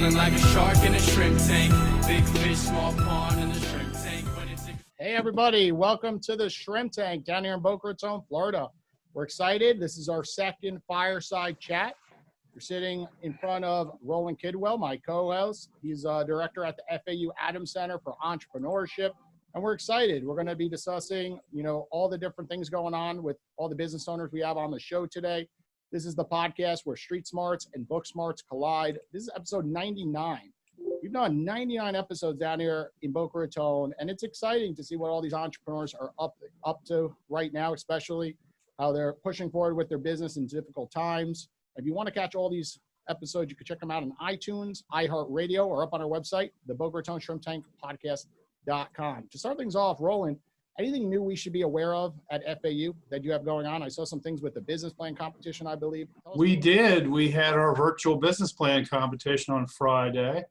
Feeling like a shark in a shrimp tank. Big fish, small pond in the shrimp tank. Hey everybody, welcome to the Shrimp Tank down here in Boca Raton, Florida. We're excited. This is our second Fireside Chat. We're sitting in front of Roland Kidwell, my co-host. He's a director at the FAU Adams Center for Entrepreneurship. And we're excited. We're going to be discussing, all the different things going on with all the business owners we have on the show today. This is the podcast where street smarts and book smarts collide. This is episode 99. We've done 99 episodes down here in Boca Raton, and it's exciting to see what all these entrepreneurs are up to right now, especially how they're pushing forward with their business in difficult times. If you want to catch all these episodes, you can check them out on iTunes, iHeartRadio, or up on our website, the Boca Raton Shrimp Tank Podcast.com. To start things off, Roland, anything new we should be aware of at FAU that you have going on? I saw some things with the business plan competition, I believe. We did. We had our virtual business plan competition on Friday,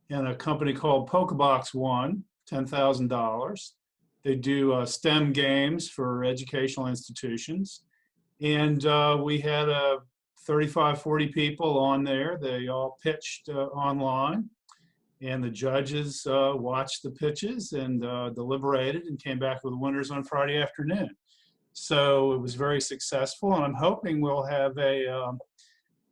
and a company called Pokebox won $10,000. They do STEM games for educational institutions. And we had 35, 40 people on there. They all pitched online. And the judges watched the pitches and deliberated and came back with winners on Friday afternoon. So it was very successful, and I'm hoping we'll have a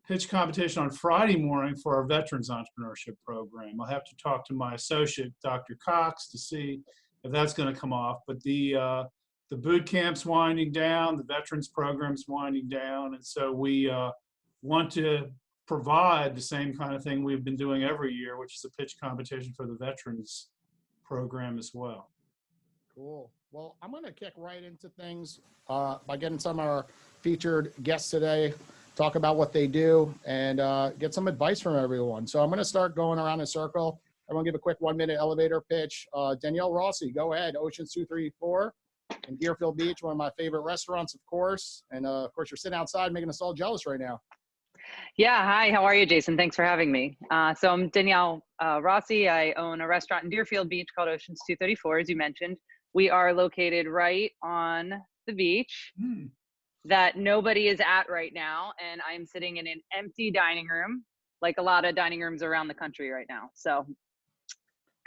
pitch competition on Friday morning for our Veterans Entrepreneurship Program. I'll have to talk to my associate, Dr. Cox, to see if that's going to come off. But the boot camp's winding down, the Veterans Program's winding down, and so we want to provide the same kind of thing we've been doing every year, which is a pitch competition for the Veterans Program as well. Cool. Well, I'm going to kick right into things by getting some of our featured guests today, talk about what they do, and get some advice from everyone. So I'm going to start going around in a circle. I'm going to give a quick 1-minute elevator pitch. Danielle Rosse, go ahead. Oceans 234 in Deerfield Beach, one of my favorite restaurants, of course. And, of course, you're sitting outside making us all jealous right now. Yeah, hi, how are you, Jason? Thanks for having me. So I'm Danielle Rosse. I own a restaurant in Deerfield Beach called Oceans 234, as you mentioned. We are located right on the beach that nobody is at right now, and I'm sitting in an empty dining room, like a lot of dining rooms around the country right now. So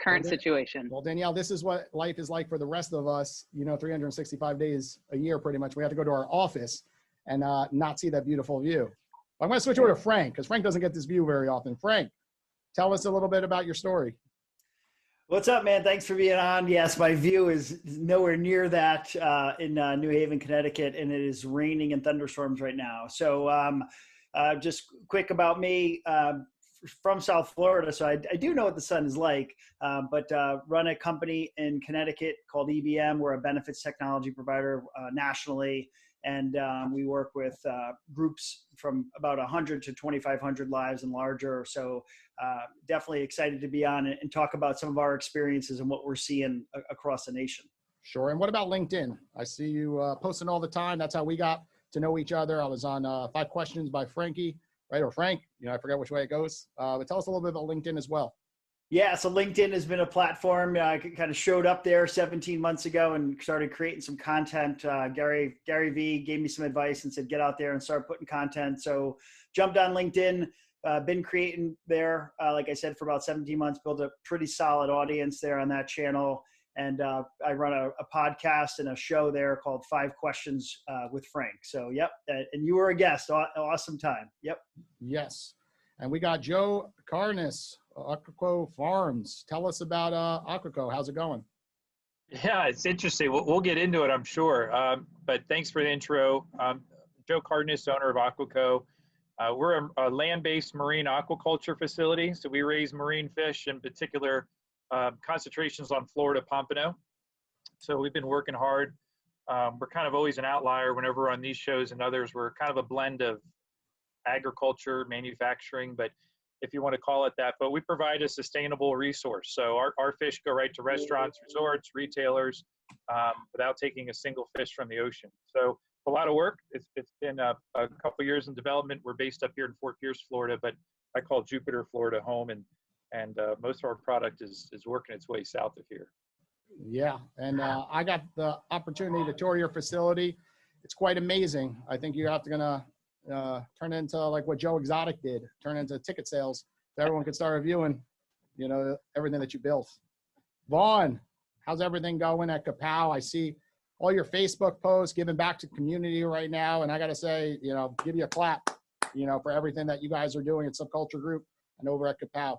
current situation. Well, Danielle, this is what life is like for the rest of us, 365 days a year, pretty much. We have to go to our office and not see that beautiful view. I'm going to switch over to Frank, because Frank doesn't get this view very often. Frank, tell us a little bit about your story. What's up, man? Thanks for being on. Yes, my view is nowhere near that in New Haven, Connecticut, and it is raining and thunderstorms right now. So just quick about me, from South Florida, so I do know what the sun is like, but run a company in Connecticut called EBM. We're a benefits technology provider nationally. And we work with groups from about 100 to 2,500 lives and larger. So definitely excited to be on and talk about some of our experiences and what we're seeing across the nation. Sure. And what about LinkedIn? I see you posting all the time. That's how we got to know each other. I was on 5 Questions by Frankie, right? Or Frank, I forget which way it goes. But tell us a little bit about LinkedIn as well. Yeah, so LinkedIn has been a platform. I kind of showed up there 17 months ago and started creating some content. Gary V gave me some advice and said, get out there and start putting content. So jumped on LinkedIn, been creating there, like I said, for about 17 months, built a pretty solid audience there on that channel. And I run a podcast and a show there called 5 Questions with Frank. So, yep. And you were a guest. Awesome time. Yep. Yes. And we got Joe Cardenas, Aquaco Farms. Tell us about Aquaco. How's it going? Yeah, it's interesting. We'll get into it, I'm sure. But thanks for the intro. Joe Cardenas, owner of Aquaco. We're a land-based marine aquaculture facility. So we raise marine fish, in particular concentrations on Florida pompano. So we've been working hard. We're kind of always an outlier whenever we're on these shows and others. We're kind of a blend of agriculture, manufacturing, but if you want to call it that, but we provide a sustainable resource. So our fish go right to restaurants, resorts, retailers, without taking a single fish from the ocean. So a lot of work. It's been a couple years in development. We're based up here in Fort Pierce, Florida, but I call Jupiter, Florida home, and most of our product is working its way south of here. Yeah, and I got the opportunity to tour your facility. It's quite amazing. I think you're gonna turn into like what Joe Exotic did, turn into ticket sales everyone can start reviewing, you know, everything that you built. Vaughan, how's everything going at Kapow? I see all your Facebook posts, giving back to community right now. And I got to say, you know, give you a clap, you know, for everything that you guys are doing at Subculture Group and over at Kapow.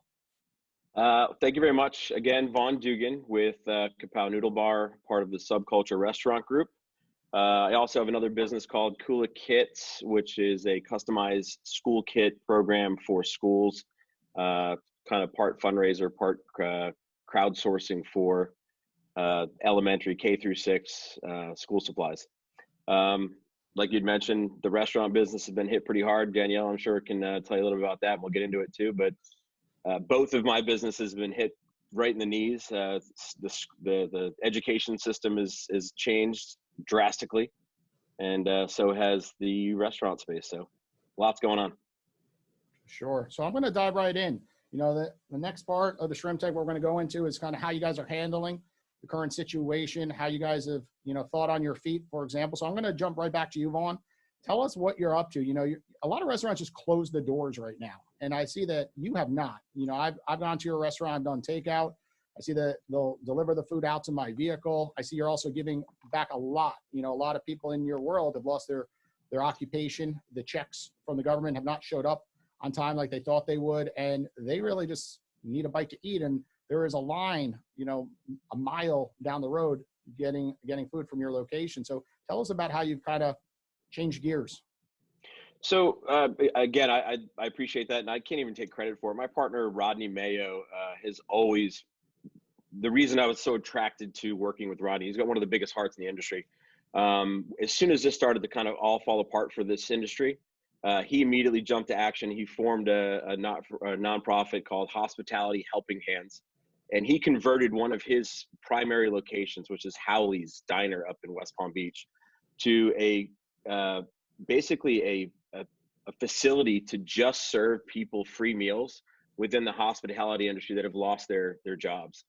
Thank you very much. Again, Vaughan Dugan with Kapow Noodle Bar, part of the Subculture Restaurant Group. I also have another business called Kula Kits, which is a customized school kit program for schools, kind of part fundraiser, part crowdsourcing for elementary K through 6 school supplies. Like you'd mentioned, the restaurant business has been hit pretty hard. Danielle, I'm sure, can tell you a little bit about that. And we'll get into it too. But both of my businesses have been hit right in the knees. The education system is changed drastically, and so has the restaurant space. So lots going on. Sure. So I'm going to dive right in. You know, the next part of the Shrimp Tank we're going to go into is kind of how you guys are handling the current situation, how you guys have, you know, thought on your feet, for example. So I'm going to jump right back to you, Vaughan. Tell us what you're up to. You know, a lot of restaurants just close the doors right now, and I see that you have not. You know, I've gone to your restaurant, I've done takeout. I see that they'll deliver the food out to my vehicle. I see you're also giving back a lot. You know, a lot of people in your world have lost their occupation. The checks from the government have not showed up on time like they thought they would, and they really just need a bite to eat. And there is a line, you know, a mile down the road getting food from your location. So tell us about how you've kind of changed gears. So again, I appreciate that, and I can't even take credit for it. My partner Rodney Mayo has always, the reason I was so attracted to working with Rodney, he's got one of the biggest hearts in the industry. As soon as this started to kind of all fall apart for this industry, he immediately jumped to action. He formed a nonprofit called Hospitality Helping Hands, and he converted one of his primary locations, which is Howley's Diner up in West Palm Beach, to basically a facility to just serve people free meals within the hospitality industry that have lost their jobs.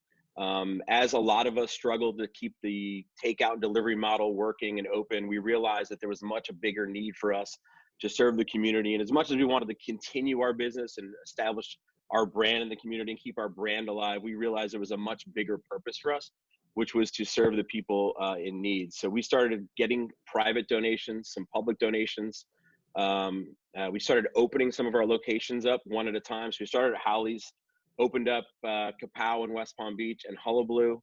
As a lot of us struggled to keep the takeout and delivery model working and open, we realized that there was much a bigger need for us to serve the community. And as much as we wanted to continue our business and establish our brand in the community and keep our brand alive, we realized there was a much bigger purpose for us, which was to serve the people in need. So we started getting private donations, some public donations. We started opening some of our locations up one at a time. So we started at Howley's, opened up Kapow in West Palm Beach and Hullabaloo,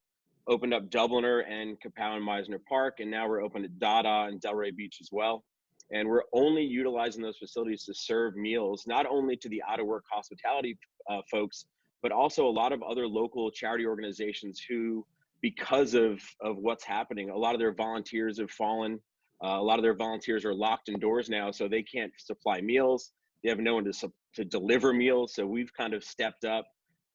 opened up Dubliner and Kapow in Meisner Park, and now we're open at Dada and Delray Beach as well. And we're only utilizing those facilities to serve meals, not only to the out-of-work hospitality folks, but also a lot of other local charity organizations who, because of what's happening, a lot of their volunteers have fallen. A lot of their volunteers are locked indoors now, so they can't supply meals. They have no one to deliver meals. So we've kind of stepped up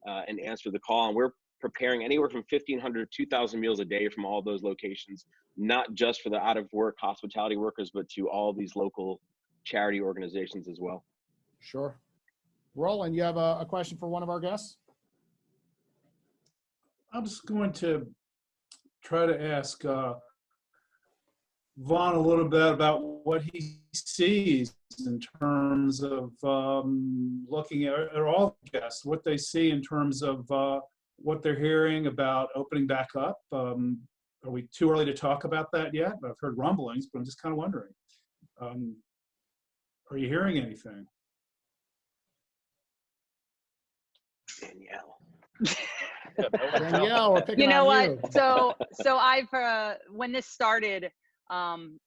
and answered the call. And we're preparing anywhere from 1,500 to 2,000 meals a day from all those locations, not just for the out-of-work hospitality workers, but to all these local charity organizations as well. Sure. Roland, you have a question for one of our guests? I'm just going to try to ask Vaughan a little bit about what he sees in terms of looking at all guests, what they see in terms of what they're hearing about opening back up. Are we too early to talk about that yet? I've heard rumblings, but I'm just kind of wondering. Are you hearing anything? Danielle. Danielle, we're picking You know on what? you. So I've when this started,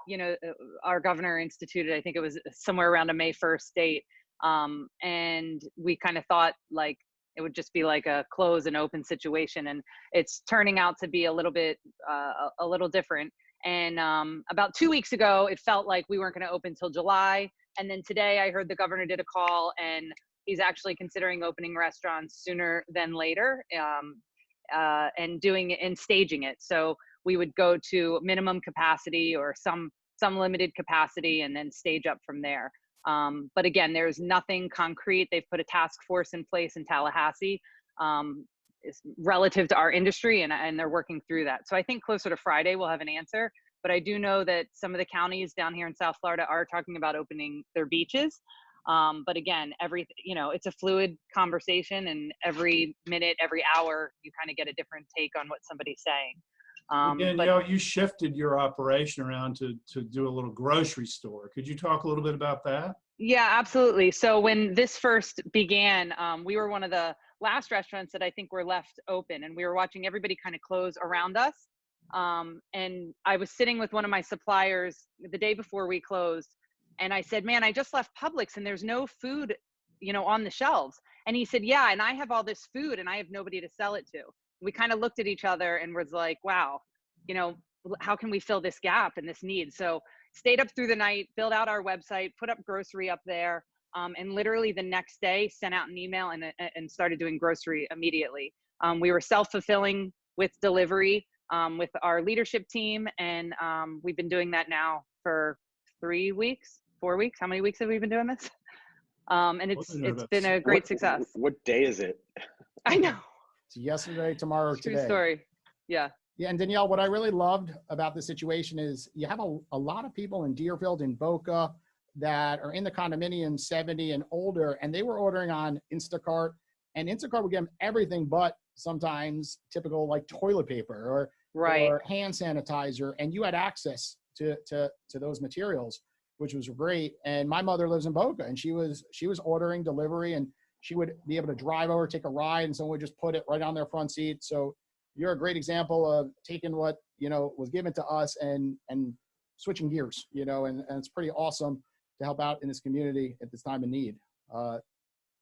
you know, our governor instituted, I think it was somewhere around a May 1st date, and we kind of thought like it would just be like a close and open situation, and it's turning out to be a little bit a little different. And about 2 weeks ago, it felt like we weren't going to open till July, and then today I heard the governor did a call and he's actually considering opening restaurants sooner than later, and doing it and staging it. So we would go to minimum capacity or some limited capacity and then stage up from there. But again, there's nothing concrete. They've put a task force in place in Tallahassee relative to our industry, and they're working through that. So I think closer to Friday we'll have an answer. But I do know that some of the counties down here in South Florida are talking about opening their beaches. But again, it's a fluid conversation, and every minute, every hour, you kind of get a different take on what somebody's saying. Danielle, you shifted your operation around to do a little grocery store. Could you talk a little bit about that? Yeah, absolutely. So when this first began, we were one of the last restaurants that I think were left open, and we were watching everybody kind of close around us. And I was sitting with one of my suppliers the day before we closed, and I said, man, I just left Publix and there's no food, on the shelves. And he said, yeah, and I have all this food and I have nobody to sell it to. We kind of looked at each other and was like, wow, how can we fill this gap and this need? So stayed up through the night, filled out our website, put up grocery up there, and literally the next day sent out an email and started doing grocery immediately. We were self-fulfilling with delivery with our leadership team, and we've been doing that now for 3 weeks, 4 weeks. How many weeks have we been doing this? And it's been a great success. What day is it? I know. It's yesterday, tomorrow, True today. story. Yeah. Yeah, and Danielle, what I really loved about the situation is you have a lot of people in Deerfield and Boca that are in the condominium 70 and older, and they were ordering on Instacart, and Instacart would give them everything but sometimes typical like toilet paper or hand sanitizer, and you had access to those materials, which was great. And my mother lives in Boca, and she was ordering delivery, and she would be able to drive over, take a ride, and someone would just put it right on their front seat. So you're a great example of taking what, was given to us and switching gears, and it's pretty awesome to help out in this community at this time of need. I'm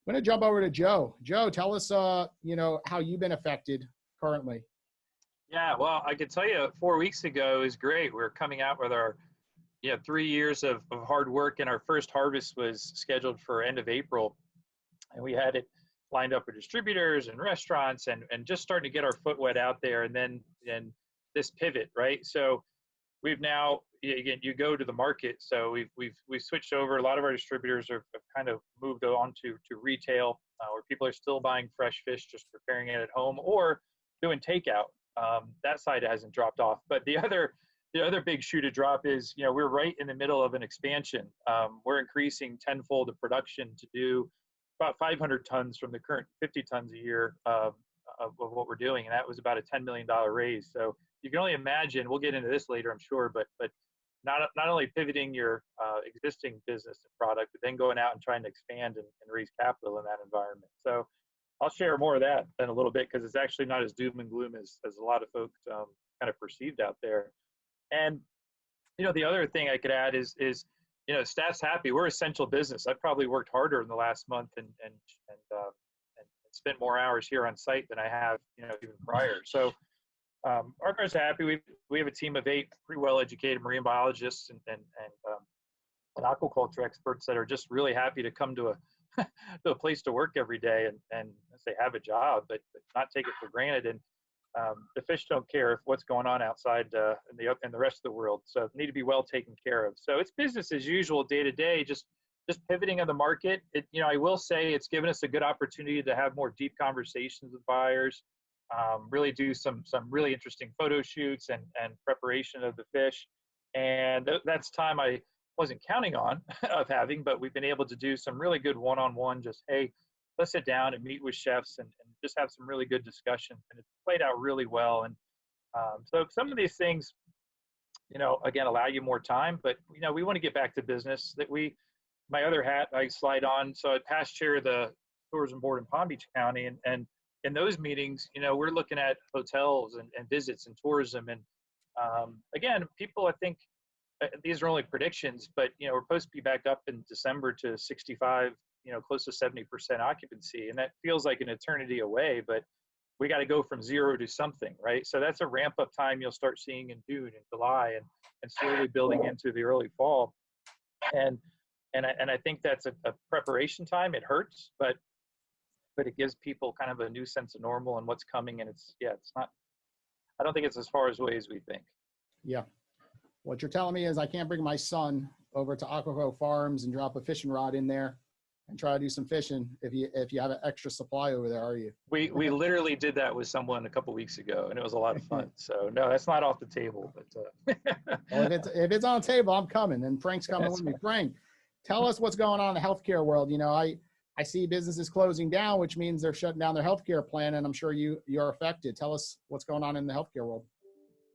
going to jump over to Joe. Joe, tell us, how you've been affected currently. Yeah, well, I could tell you 4 weeks ago is great. We're coming out with our 3 years of hard work, and our first harvest was scheduled for end of April. And we had it lined up with distributors and restaurants and just starting to get our foot wet out there. And then this pivot, right? So we've now, again, you go to the market. So we've switched over. A lot of our distributors have kind of moved on to retail, where people are still buying fresh fish, just preparing it at home or doing takeout. That side hasn't dropped off. But the other big shoe to drop is, we're right in the middle of an expansion. We're increasing tenfold the production to do about 500 tons from the current 50 tons a year of what we're doing. And that was about a $10 million raise. So you can only imagine, we'll get into this later, I'm sure, but not only pivoting your existing business and product, but then going out and trying to expand and raise capital in that environment. So I'll share more of that in a little bit, because it's actually not as doom and gloom as a lot of folks kind of perceived out there. And, the other thing I could add is staff's happy. We're essential business. I've probably worked harder in the last month and spent more hours here on site than I have, even prior. So our guys are happy. We have a team of 8 pretty well-educated marine biologists and aquaculture experts that are just really happy to come to a place to work every day and say have a job, but not take it for granted. And the fish don't care if what's going on outside in the rest of the world. So need to be well taken care of. So it's business as usual, day to day, just pivoting on the market. I will say it's given us a good opportunity to have more deep conversations with buyers, really do some really interesting photo shoots and preparation of the fish. And that's time I wasn't counting on of having, but we've been able to do some really good one-on-one, just, hey, let's sit down and meet with chefs and just have some really good discussions. And it's played out really well. And so some of these things, again, allow you more time, but, we want to get back to business. My other hat I slide on. So I past chair the tourism board in Palm Beach County. And in those meetings, we're looking at hotels and visits and tourism. And again, people, I think, these are only predictions, but, we're supposed to be back up in December to 65, close to 70% occupancy. And that feels like an eternity away, but we got to go from 0 to something, right? So that's a ramp up time you'll start seeing in June and July and slowly building into the early fall. And I think that's a preparation time. It hurts, but it gives people kind of a new sense of normal and what's coming. And it's not, I don't think it's as far away as we think. Yeah. What you're telling me is I can't bring my son over to Aquaco Farms and drop a fishing rod in there and try to do some fishing if you have an extra supply over there, are you? We literally did that with someone a couple weeks ago, and it was a lot of fun. So no, that's not off the table. But well, if it's on the table, I'm coming, and Frank's coming with me. Frank, tell us what's going on in the healthcare world. You know, I see businesses closing down, which means they're shutting down their healthcare plan, and I'm sure you're affected. Tell us what's going on in the healthcare world.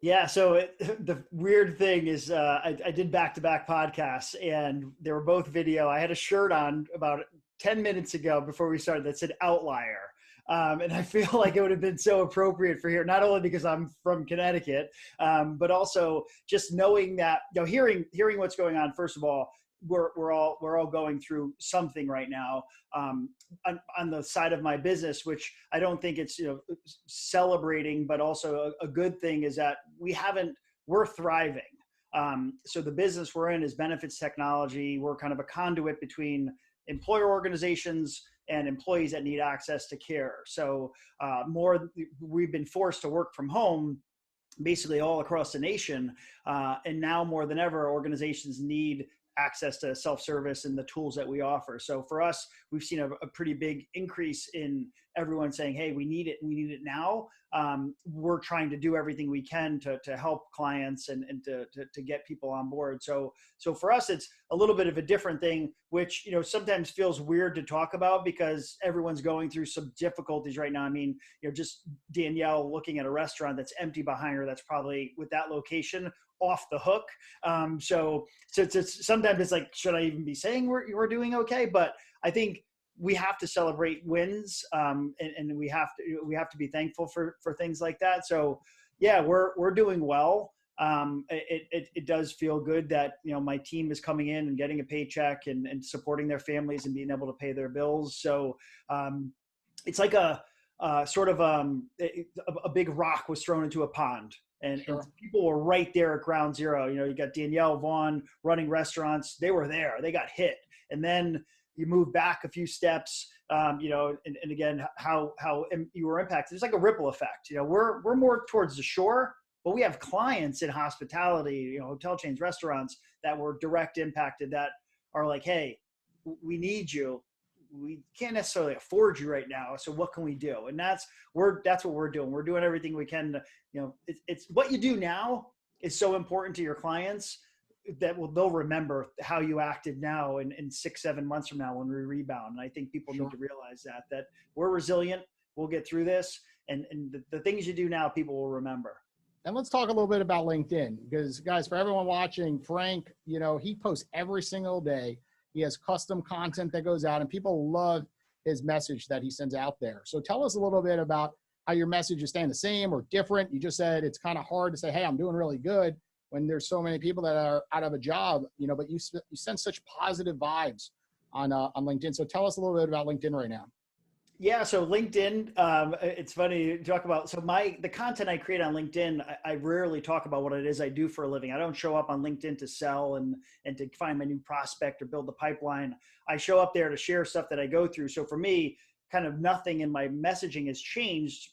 Yeah, so the weird thing is I did back-to-back podcasts, and they were both video. I had a shirt on about 10 minutes ago before we started that said outlier. And I feel like it would have been so appropriate for here, not only because I'm from Connecticut, but also just knowing that, you know, hearing what's going on. First of all, we're all going through something right now on the side of my business, which I don't think it's, you know, celebrating, but also a good thing is that we're thriving. So the business we're in is benefits technology. We're kind of a conduit between employer organizations and employees that need access to care. So we've been forced to work from home basically all across the nation. And now more than ever, organizations need access to self-service and the tools that we offer. So for us, we've seen a pretty big increase in everyone saying, hey, we need it now. We're trying to do everything we can to help clients and to get people on board. So for us, it's a little bit of a different thing, which, you know, sometimes feels weird to talk about because everyone's going through some difficulties right now. I mean, you know, just Danielle looking at a restaurant that's empty behind her, that's probably with that location off the hook. So sometimes it's like, should I even be saying we're doing okay? But I think we have to celebrate wins, and we have to be thankful for things like that. So yeah, we're doing well. It does feel good that, you know, my team is coming in and getting a paycheck and supporting their families and being able to pay their bills. So it's like a big rock was thrown into a pond. And people were right there at ground zero. You know, you got Danielle, Vaughan running restaurants. They were there. They got hit. And then you move back a few steps, you know, and again, how you were impacted. There's like a ripple effect. You know, we're more towards the shore, but we have clients in hospitality, you know, hotel chains, restaurants that were direct impacted that are like, hey, we need you. We can't necessarily afford you right now. So what can we do? And that's what we're doing. We're doing everything we can to, you know, it's what you do now is so important to your clients that they'll remember how you acted now in 6-7 months from now when we rebound. And I think people need to realize that we're resilient. We'll get through this. And the things you do now, people will remember. And let's talk a little bit about LinkedIn, because guys, for everyone watching, Frank, you know, he posts every single day. He has custom content that goes out, and people love his message that he sends out there. So tell us a little bit about how your message is staying the same or different. You just said it's kind of hard to say, hey, I'm doing really good when there's so many people that are out of a job, you know, but you send such positive vibes on LinkedIn. So tell us a little bit about LinkedIn right now. Yeah, so LinkedIn, it's funny to talk about. So the content I create on LinkedIn, I rarely talk about what it is I do for a living. I don't show up on LinkedIn to sell and to find my new prospect or build the pipeline. I show up there to share stuff that I go through. So for me, kind of nothing in my messaging has changed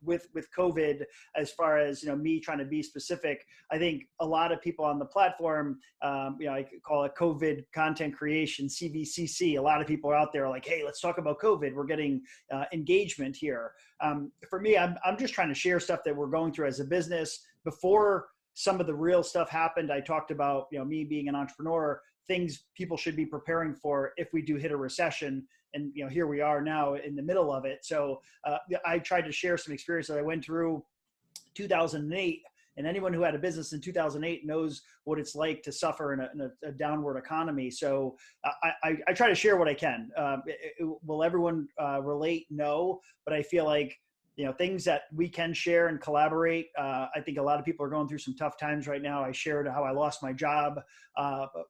with COVID as far as, you know, me trying to be specific. I think a lot of people on the platform, you know, I call it COVID content creation, CVCC. A lot of people are out there like, hey, let's talk about COVID. We're getting engagement here. For me, I'm just trying to share stuff that we're going through as a business. Before some of the real stuff happened, I talked about, you know, me being an entrepreneur, things people should be preparing for if we do hit a recession. And, you know, here we are now in the middle of it. So I tried to share some experience that I went through 2008. And anyone who had a business in 2008 knows what it's like to suffer in a downward economy. So I try to share what I can. Will everyone relate? No. But I feel like, you know, things that we can share and collaborate. I think a lot of people are going through some tough times right now. I shared how I lost my job,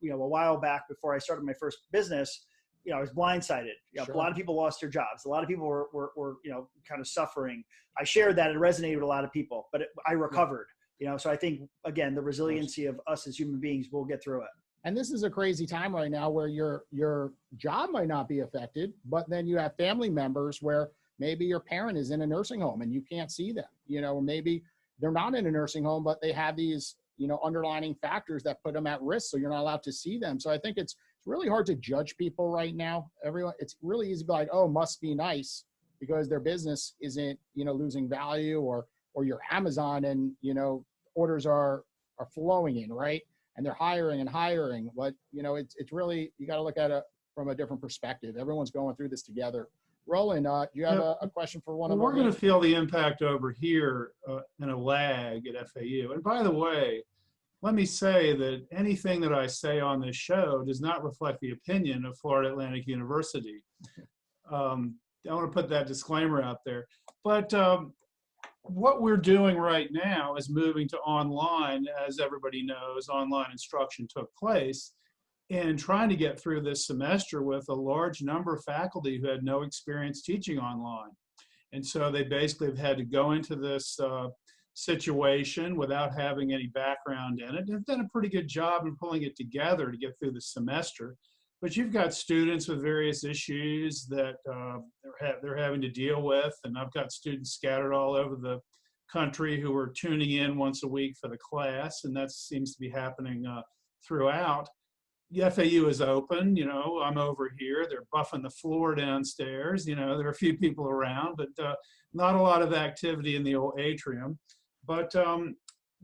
you know, a while back before I started my first business. You know, I was blindsided. You know, a lot of people lost their jobs. A lot of people were, you know, kind of suffering. I shared that. It resonated with a lot of people, but I recovered, you know, so I think, again, the resiliency of us as human beings, we'll get through it. And this is a crazy time right now where your job might not be affected, but then you have family members where maybe your parent is in a nursing home and you can't see them, you know, or maybe they're not in a nursing home, but they have these, you know, underlining factors that put them at risk. So you're not allowed to see them. So I think it's really hard to judge people right now. It's really easy to be like, oh, must be nice because their business isn't, you know, losing value, or your Amazon and, you know, orders are flowing in, right? and they're hiring and hiring. But, you know, it's really, you got to look at it from a different perspective. Everyone's going through this together. Roland, you have a question for one of We're our going to feel the impact over here in a lag at FAU. And by the way, let me say that anything that I say on this show does not reflect the opinion of Florida Atlantic University. I want to put that disclaimer out there. But what we're doing right now is moving to online. As everybody knows, online instruction took place, and trying to get through this semester with a large number of faculty who had no experience teaching online. And so they basically have had to go into this situation without having any background in it. They've done a pretty good job in pulling it together to get through the semester. But you've got students with various issues that they're having to deal with. And I've got students scattered all over the country who are tuning in once a week for the class. And that seems to be happening throughout. The FAU is open, you know, I'm over here, they're buffing the floor downstairs, you know, there are a few people around, but not a lot of activity in the old atrium. But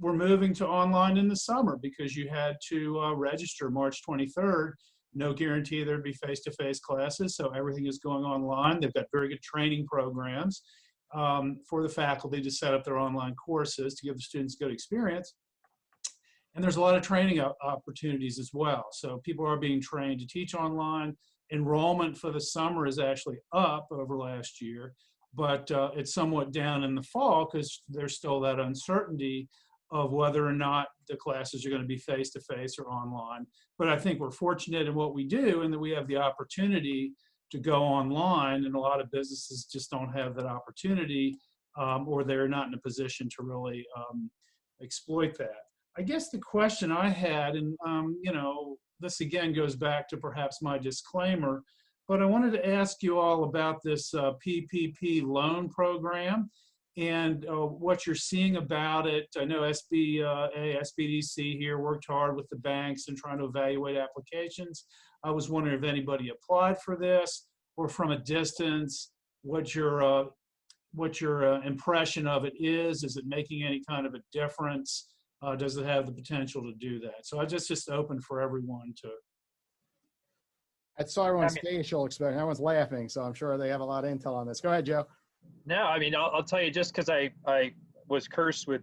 we're moving to online in the summer because you had to register March 23rd. No guarantee there'd be face-to-face classes, so everything is going online. They've got very good training programs for the faculty to set up their online courses to give the students good experience. And there's a lot of training opportunities as well. So people are being trained to teach online. Enrollment for the summer is actually up over last year, but it's somewhat down in the fall because there's still that uncertainty of whether or not the classes are going to be face-to-face or online. But I think we're fortunate in what we do and that we have the opportunity to go online, and a lot of businesses just don't have that opportunity or they're not in a position to really exploit that. I guess the question I had, and you know, this again goes back to perhaps my disclaimer, but I wanted to ask you all about this PPP loan program and what you're seeing about it. I know SBA, SBDC here worked hard with the banks and trying to evaluate applications. I was wondering if anybody applied for this, or from a distance, what your impression of it is. Is it making any kind of a difference? Does it have the potential to do that? So I just open for everyone to. I saw everyone's facial expression. Everyone's laughing, so I'm sure they have a lot of intel on this. Go ahead, Joe. No, I mean, I'll tell you, just because I was cursed with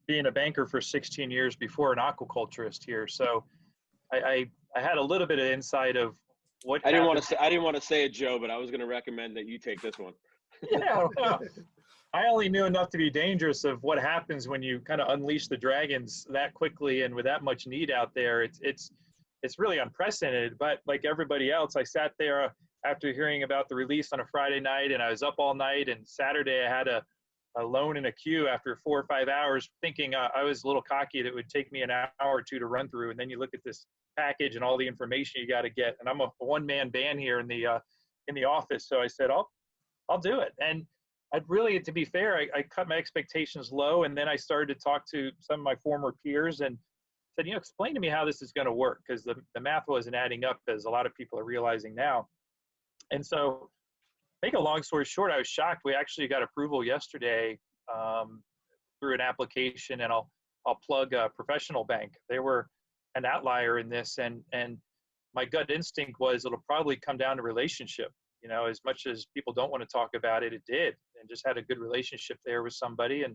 being a banker for 16 years before an aquaculturist here. So I had a little bit of insight of what I didn't want to say it, Joe, but I was going to recommend that you take this one. Yeah, well, I only knew enough to be dangerous of what happens when you kind of unleash the dragons that quickly and with that much need out there. It's really unprecedented. But like everybody else, I sat there after hearing about the release on a Friday night, and I was up all night. And Saturday, I had a loan in a queue after 4 or 5 hours, thinking I was a little cocky that it would take me an hour or two to run through. And then you look at this package and all the information you got to get. And I'm a one-man band here in the office, so I said, I'll do it. And I'd really, to be fair, I cut my expectations low, and then I started to talk to some of my former peers and said, you know, explain to me how this is going to work, because the math wasn't adding up, as a lot of people are realizing now. And so, make a long story short, I was shocked. We actually got approval yesterday through an application, and I'll plug a Professional Bank. They were an outlier in this, and my gut instinct was it'll probably come down to relationship. You know, as much as people don't want to talk about it, it did, and just had a good relationship there with somebody,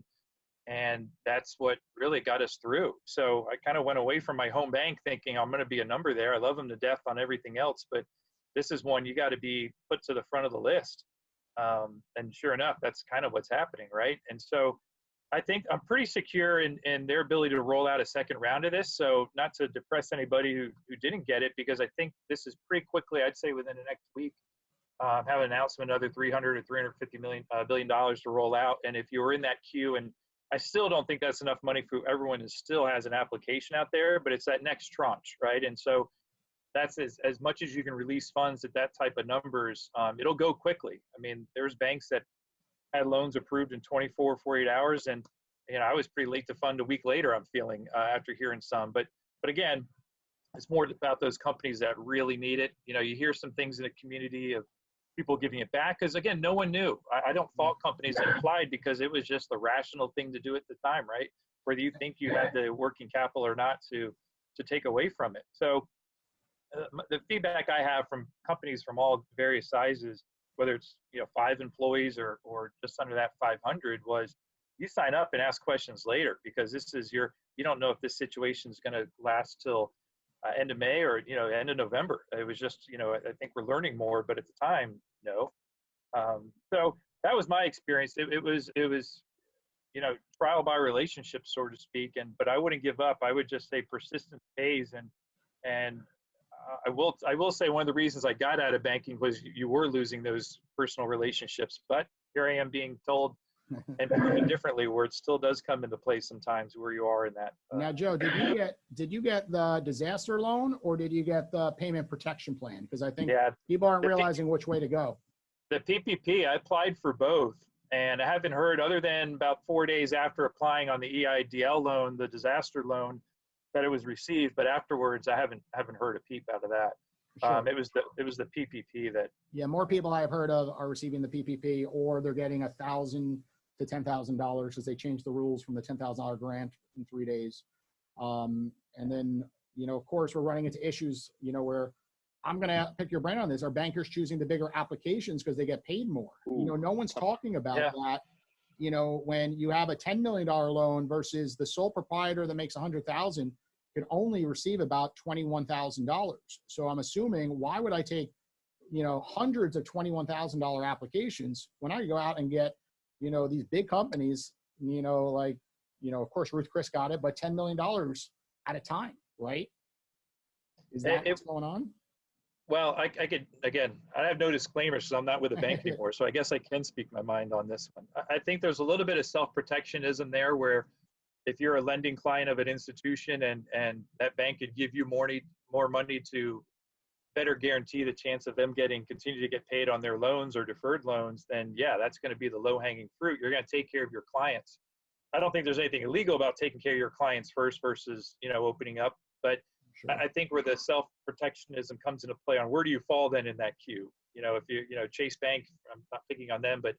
and that's what really got us through. So I kind of went away from my home bank thinking I'm going to be a number there. I love them to death on everything else, but this is one you got to be put to the front of the list. And sure enough, that's kind of what's happening, right? And so I think I'm pretty secure in their ability to roll out a second round of this. So not to depress anybody who didn't get it, because I think this is pretty quickly, I'd say within the next week, have an announcement, another $300 or $350 billion to roll out. And if you were in that queue, and I still don't think that's enough money for everyone who still has an application out there, but it's that next tranche, right? And so that's as much as you can release funds at that type of numbers, it'll go quickly. I mean, there's banks that had loans approved in 24, 48 hours. And, you know, I was pretty late to fund a week later, I'm feeling, after hearing some. But again, it's more about those companies that really need it. You know, you hear some things in the community of people giving it back because, again, no one knew. I don't fault companies that applied because it was just the rational thing to do at the time, right? Whether you think you had the working capital or not to to take away from it. So the feedback I have from companies from all various sizes, whether it's 5 employees or just under that 500, was you sign up and ask questions later, because this is you don't know if this situation is going to last till end of May or end of November. It was just I think we're learning more, but at the time, no. So that was my experience. It was trial by relationship, so to speak. But I wouldn't give up. I would just say persistence pays. And I will say one of the reasons I got out of banking was you were losing those personal relationships. But here I am being told and proven differently, where it still does come into play sometimes where you are in that. Now, Joe, did you get the disaster loan, or did you get the payment protection plan? Because I think people aren't realizing which way to go. The PPP, I applied for both, and I haven't heard, other than about 4 days after applying on the EIDL loan, the disaster loan, that it was received. But afterwards, I haven't heard a peep out of that. Sure. It was the PPP that. Yeah, more people I've heard of are receiving the PPP, or they're getting $1,000 to $10,000 because they changed the rules from the $10,000 grant in 3 days. And then, of course, we're running into issues, where I'm going to pick your brain on this. Are bankers choosing the bigger applications because they get paid more? No one's talking about that. When you have a $10 million loan versus the sole proprietor that makes $100,000 can only receive about $21,000. So I'm assuming, why would I take, hundreds of $21,000 applications when I go out and get, these big companies, of course, Ruth Chris got it, but $10 million at a time, right? Is that what's going on? Well, I could, again, I have no disclaimers, so I'm not with a bank anymore. So I guess I can speak my mind on this one. I think there's a little bit of self-protectionism there, where if you're a lending client of an institution and that bank could give you more money to better guarantee the chance of them continue to get paid on their loans or deferred loans, then yeah, that's going to be the low-hanging fruit. You're going to take care of your clients. I don't think there's anything illegal about taking care of your clients first versus, opening up. But sure. I think where the self-protectionism comes into play on where do you fall then in that queue? If Chase Bank, I'm not picking on them, but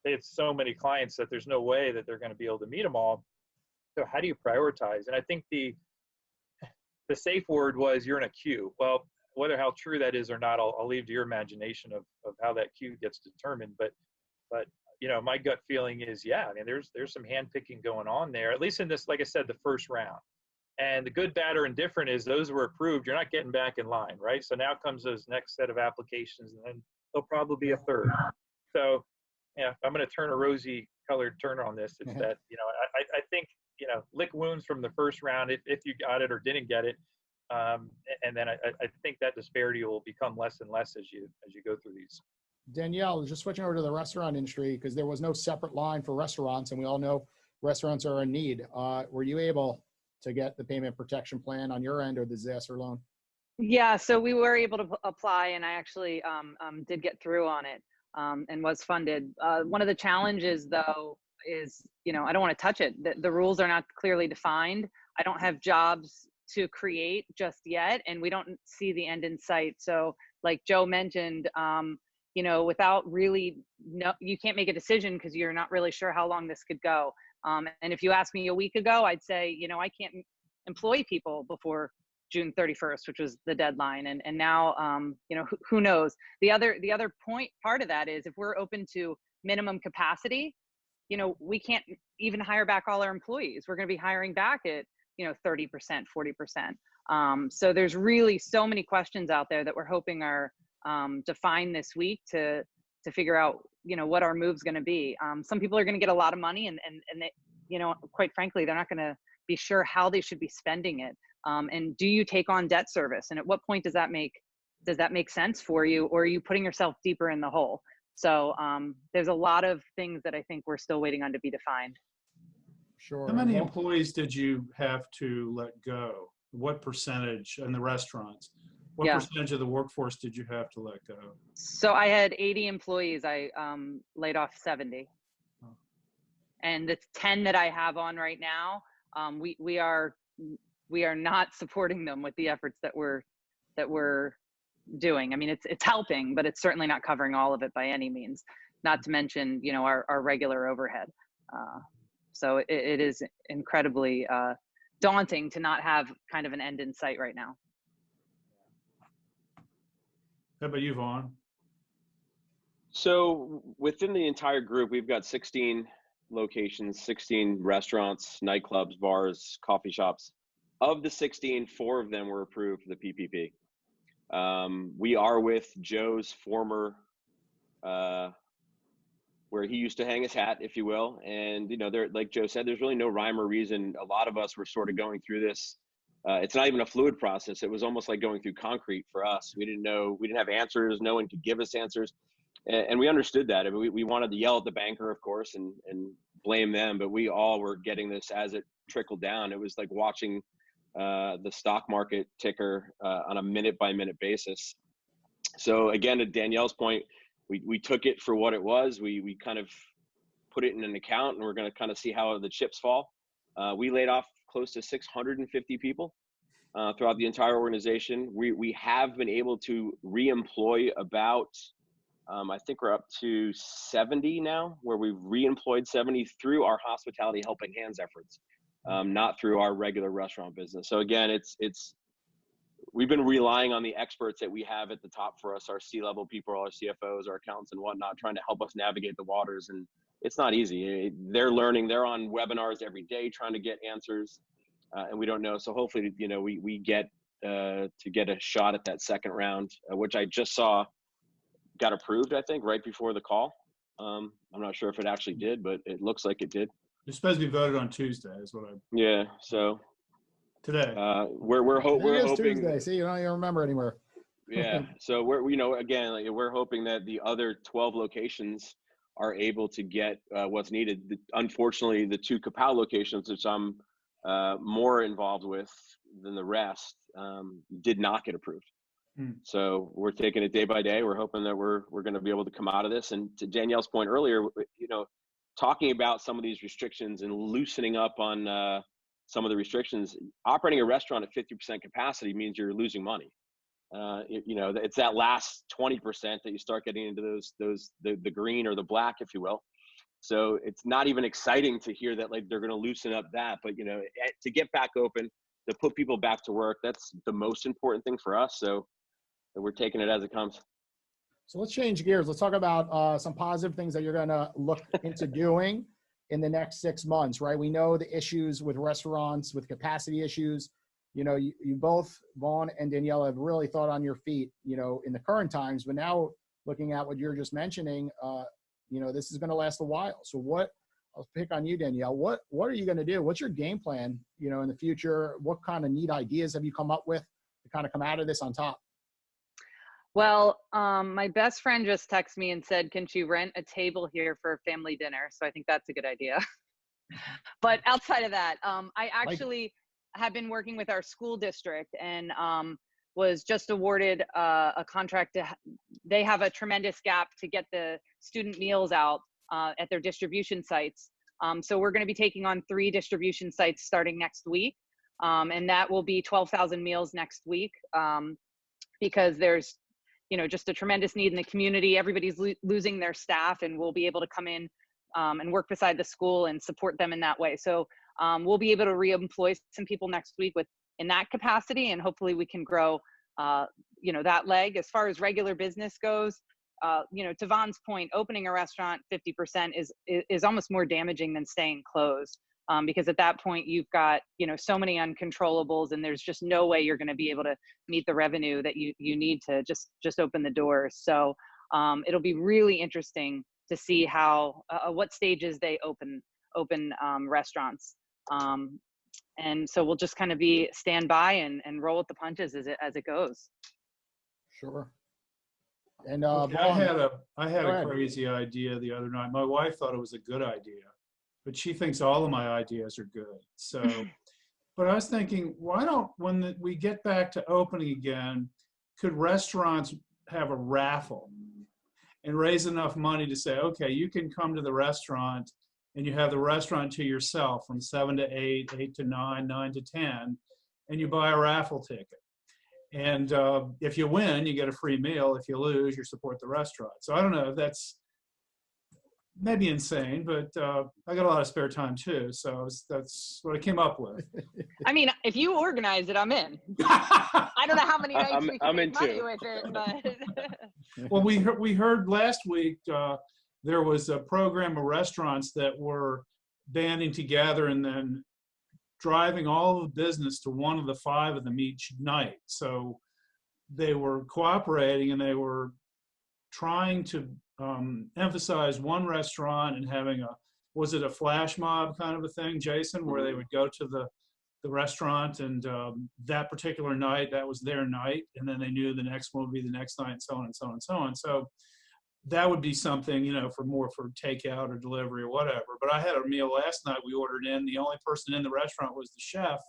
they have so many clients that there's no way that they're going to be able to meet them all. So how do you prioritize? And I think the safe word was you're in a queue. Well, whether how true that is or not, I'll leave to your imagination of how that queue gets determined. But my gut feeling is, there's some handpicking going on there, at least in this, like I said, the first round. And the good, bad, or indifferent is those were approved. You're not getting back in line, right? So now comes those next set of applications, and then there'll probably be a third. So, I'm going to turn a rosy-colored turner on this. It's that, I think, lick wounds from the first round if you got it or didn't get it. And then I think that disparity will become less and less as you go through these. Danielle, just switching over to the restaurant industry, because there was no separate line for restaurants, and we all know restaurants are in need. Were you able to get the payment protection plan on your end, or the disaster loan? Yeah, so we were able to apply, and I actually did get through on it and was funded. One of the challenges, though, is, I don't want to touch it. The rules are not clearly defined. I don't have jobs to create just yet, and we don't see the end in sight. So like Joe mentioned, without really, you can't make a decision because you're not really sure how long this could go. And if you asked me a week ago, I'd say, I can't employ people before June 31st, which was the deadline. And now, who knows? The other part of that is, if we're open to minimum capacity, we can't even hire back all our employees. We're going to be hiring back at 30%, 40%. So there's really so many questions out there that we're hoping are defined this week to figure out, what our move's going to be. Some people are going to get a lot of money, and they, quite frankly, they're not going to be sure how they should be spending it. And do you take on debt service? And at what point does that make sense for you, or are you putting yourself deeper in the hole? So there's a lot of things that I think we're still waiting on to be defined. Sure. How many employees did you have to let go? What percentage in the restaurants? What percentage of the workforce did you have to let go? So I had 80 employees. I laid off 70. Oh. And the 10 that I have on right now, we are not supporting them with the efforts that we're doing. I mean, it's helping, but it's certainly not covering all of it by any means. Not to mention, our regular overhead. So it is incredibly daunting to not have kind of an end in sight right now. How about you, Vaughan? So within the entire group, we've got 16 locations, 16 restaurants, nightclubs, bars, coffee shops. Of the 16, 4 of them were approved for the PPP. We are with Joe's former, where he used to hang his hat, if you will. And, you know, there, like Joe said, there's really no rhyme or reason. A lot of us were sort of going through this. It's not even a fluid process. It was almost like going through concrete for us. We didn't know, we didn't have answers. No one could give us answers. And we understood that. I mean, we wanted to yell at the banker, of course, and blame them, but we all were getting this as it trickled down. It was like watching the stock market ticker on a minute by minute basis. So again, to Danielle's point, we took it for what it was. We kind of put it in an account, and we're going to kind of see how the chips fall. We laid off close to 650 people throughout the entire organization. We have been able to re-employ about, I think we're up to 70 now, where we've re-employed 70 through our hospitality helping hands efforts, not through our regular restaurant business. So again, we've been relying on the experts that we have at the top for us, our C-level people, our CFOs, our accountants and whatnot, trying to help us navigate the waters. And it's not easy. They're learning, they're on webinars every day, trying to get answers. And we don't know. So hopefully, you know, we get to get a shot at that second round, which I just saw got approved, I think, right before the call. I'm not sure if it actually did, but it looks like it did. You're supposed to be voted on Tuesday, is what I. Yeah. So Today. We're hoping. Tuesday. See, you don't even remember anywhere. Yeah. So we're, you know, again, like, we're hoping that the other 12 locations are able to get what's needed. Unfortunately, the 2 Kapow locations, which I'm more involved with than the rest, did not get approved. So we're taking it day by day. We're hoping that we're going to be able to come out of this. And to Danielle's point earlier, you know, talking about some of these restrictions and loosening up on some of the restrictions, operating a restaurant at 50% capacity means you're losing money. You know, it's that last 20% that you start getting into the green or the black, if you will. So it's not even exciting to hear that, like, they're going to loosen up that, but, you know, to get back open, to put people back to work, that's the most important thing for us. So we're taking it as it comes. So let's change gears. Let's talk about some positive things that you're going to look into doing in the next 6 months, right? We know the issues with restaurants, with capacity issues. You know, you both, Vaughan and Danielle, have really thought on your feet, you know, in the current times, but now looking at what you're just mentioning, you know, this is going to last a while. So I'll pick on you, Danielle. What are you going to do? What's your game plan, you know, in the future? What kind of neat ideas have you come up with to kind of come out of this on top? Well, my best friend just texted me and said, can she rent a table here for a family dinner? So I think that's a good idea. But outside of that, I actually have been working with our school district and was just awarded a contract. They have a tremendous gap to get the student meals out at their distribution sites. So we're going to be taking on 3 distribution sites starting next week. And that will be 12,000 meals next week because there's, you know, just a tremendous need in the community. Everybody's losing their staff, and we'll be able to come in and work beside the school and support them in that way. So we'll be able to re-employ some people next week in that capacity, and hopefully we can grow, you know, that leg. As far as regular business goes, you know, to Vaughn's point, opening a restaurant 50% is almost more damaging than staying closed. Because at that point you've got, you know, so many uncontrollables, and there's just no way you're going to be able to meet the revenue that you need to just open the doors. So it'll be really interesting to see how what stages they open restaurants. And so we'll just kind of stand by and roll with the punches as it goes. Sure. And Okay, I had Go a ahead. crazy idea the other night. My wife thought it was a good idea, but she thinks all of my ideas are good. So, but I was thinking, why don't, when we get back to opening again, could restaurants have a raffle and raise enough money to say, okay, you can come to the restaurant and you have the restaurant to yourself from 7 to 8, 8 to 9, 9 to 10, and you buy a raffle ticket. And if you win, you get a free meal. If you lose, you support the restaurant. So I don't know if that's maybe insane, but I got a lot of spare time too. So that's what I came up with. I mean, if you organize it, I'm in. I don't know how many nights we can I'm make in money too. with it, but Well, we heard last week there was a program of restaurants that were banding together and then driving all of the business to one of the 5 of them each night. So they were cooperating and they were trying to emphasize one restaurant and having was it a flash mob kind of a thing, Jason, where they would go to the restaurant and that particular night, that was their night. And then they knew the next one would be the next night and so on and so on and so on. So that would be something, for takeout or delivery or whatever. But I had a meal last night we ordered in. The only person in the restaurant was the chef.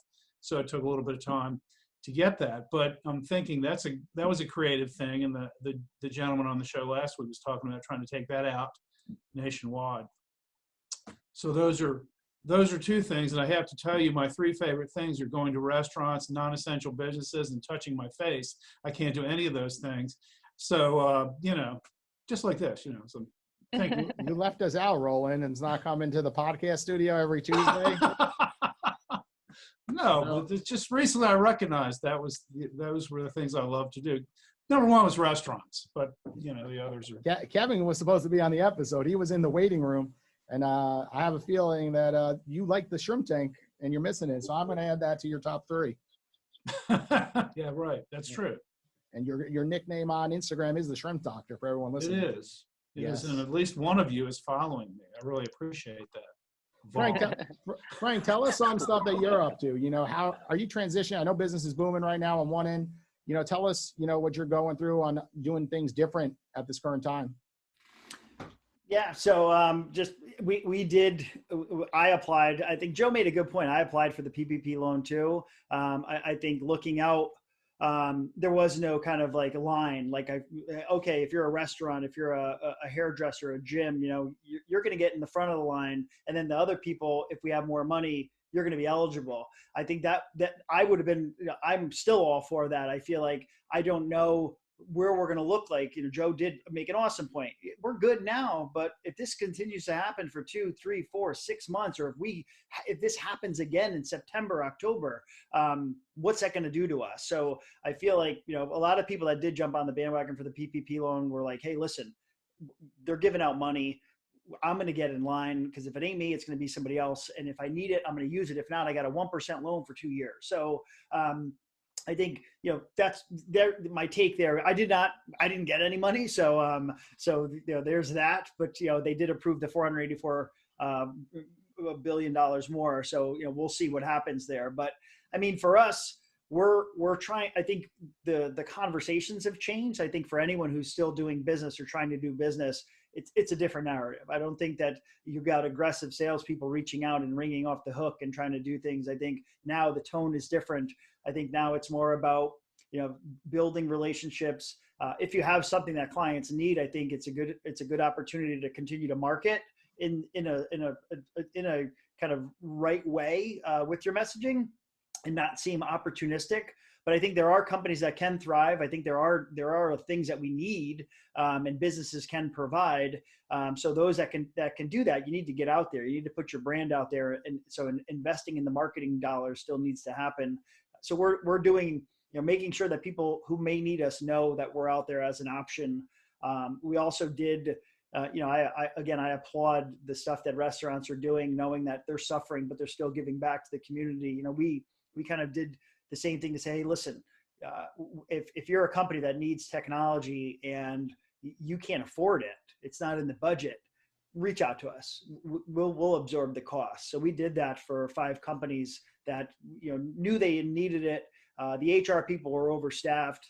So it took a little bit of time to get that. But I'm thinking that was a creative thing. And the gentleman on the show last week was talking about trying to take that out nationwide. So those are 2 things. And I have to tell you, my 3 favorite things are going to restaurants, non-essential businesses, and touching my face. I can't do any of those things. So, just like this, so thank you. You left us out, Roland, and it's not coming to the podcast studio every Tuesday. No, but it's just recently I recognized those were the things I love to do. Number 1 was restaurants, but the others are. Kevin was supposed to be on the episode. He was in the waiting room, and I have a feeling that you like the shrimp tank and you're missing it. So I'm going to add that to your top 3. Yeah, right. That's true. And your nickname on Instagram is the Shrimp Doctor for everyone listening. It is. It Yes. is, and at least one of you is following me. I really appreciate that. Frank, tell us some stuff that you're up to. How are you transitioning? I know business is booming right now on one end. Tell us, what you're going through on doing things different at this current time. Yeah. So I applied. I think Joe made a good point. I applied for the PPP loan too. I think looking out, there was no kind of like a line, like, okay, if you're a restaurant, if you're a hairdresser, a gym, you're going to get in the front of the line. And then the other people, if we have more money, you're going to be eligible. I think that I would have been, I'm still all for that. I feel like I don't know where we're going to look like. Joe did make an awesome point. We're good now, but if this continues to happen for 2, 3, 4, 6 months, or if this happens again in September, October, what's that going to do to us? So I feel like, a lot of people that did jump on the bandwagon for the PPP loan were like, hey, listen, they're giving out money. I'm going to get in line, because if it ain't me, it's going to be somebody else. And if I need it, I'm going to use it. If not, I got a 1% loan for 2 years. So, I think, that's my take there. I didn't get any money. So, there's that, but, they did approve the $484 billion more. So, we'll see what happens there. But I mean, for us, we're trying, I think the conversations have changed. I think for anyone who's still doing business or trying to do business, it's a different narrative. I don't think that you've got aggressive salespeople reaching out and ringing off the hook and trying to do things. I think now the tone is different. I think now it's more about, building relationships. If you have something that clients need, I think it's a good opportunity to continue to market in a kind of right way with your messaging and not seem opportunistic. But I think there are companies that can thrive. I think there are things that we need and businesses can provide. So those that can do that, you need to get out there. You need to put your brand out there. And so investing in the marketing dollars still needs to happen. So we're doing, making sure that people who may need us know that we're out there as an option. We also did, I applaud the stuff that restaurants are doing, knowing that they're suffering, but they're still giving back to the community. We kind of did the same thing to say, hey, listen, if you're a company that needs technology and you can't afford it, it's not in the budget, reach out to us. We'll absorb the cost. So we did that for 5 companies that knew they needed it. The HR people were overstaffed,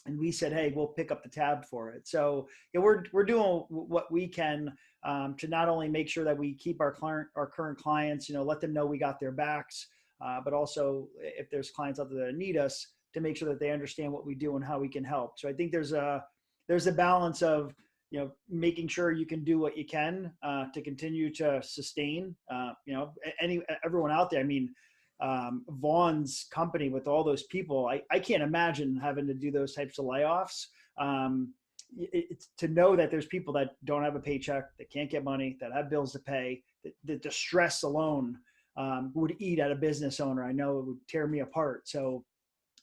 and we said, hey, we'll pick up the tab for it. So we're doing what we can to not only make sure that we keep our current clients, let them know we got their backs. But also if there's clients out there that need us, to make sure that they understand what we do and how we can help. So I think there's a balance of, making sure you can do what you can to continue to sustain, everyone out there. I mean, Vaughan's company with all those people, I can't imagine having to do those types of layoffs. it's to know that there's people that don't have a paycheck, that can't get money, that have bills to pay, that the stress alone would eat at a business owner. I know it would tear me apart. So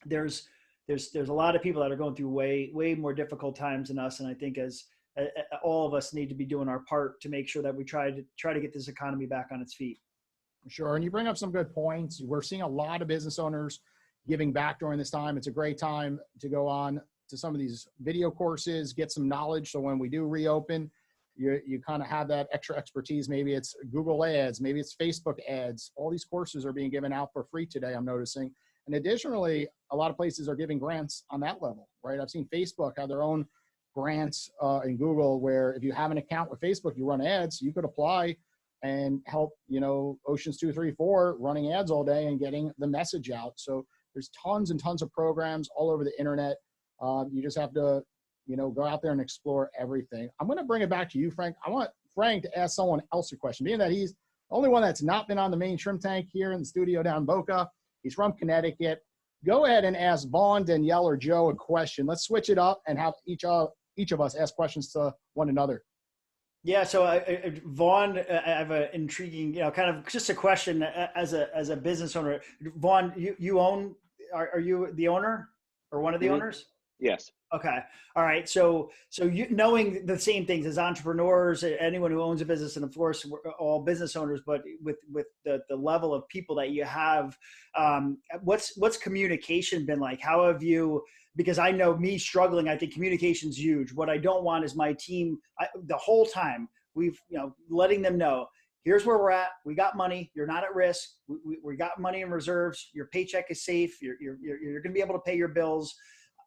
there's a lot of people that are going through way more difficult times than us. And I think as all of us need to be doing our part to make sure that we try to get this economy back on its feet. Sure. And you bring up some good points. We're seeing a lot of business owners giving back during this time. It's a great time to go on to some of these video courses, get some knowledge. So when we do reopen, you kind of have that extra expertise. Maybe it's Google ads, maybe it's Facebook ads. All these courses are being given out for free today, I'm noticing. And additionally, a lot of places are giving grants on that level, right? I've seen Facebook have their own grants in Google where if you have an account with Facebook, you run ads, you could apply and help, Oceans 2, 3, 4 running ads all day and getting the message out. So there's tons and tons of programs all over the internet. You just have to, go out there and explore everything. I'm going to bring it back to you, Frank. I want Frank to ask someone else a question, being that he's the only one that's not been on the main shrimp tank here in the studio down in Boca. He's from Connecticut. Go ahead and ask Vaughan, Danielle, or Joe a question. Let's switch it up and have each of us ask questions to one another. Yeah. So Vaughan, I have an intriguing, kind of just a question as a business owner. Vaughan, you own, are you the owner or one of the owners? Yes. Okay. All right. So you knowing the same things as entrepreneurs, anyone who owns a business, and of course we're all business owners, but with the level of people that you have, what's communication been like? How have you, because I know me struggling, I think communication's huge. What I don't want is my team, the whole time we've, letting them know, here's where we're at. We got money. You're not at risk. We got money in reserves. Your paycheck is safe. You're going to be able to pay your bills.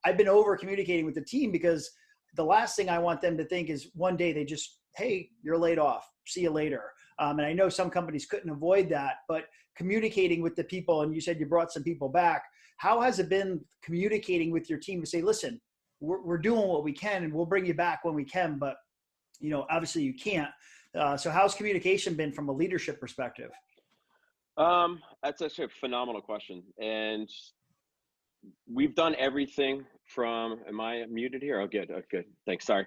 I've been over communicating with the team because the last thing I want them to think is one day they just, hey, you're laid off. See you later. And I know some companies couldn't avoid that, but communicating with the people, and you said you brought some people back. How has it been communicating with your team to say, listen, we're doing what we can and we'll bring you back when we can, but obviously you can't. So how's communication been from a leadership perspective? That's actually a phenomenal question. And we've done everything from, am I muted here? Oh, good. Oh, good. Thanks. Sorry.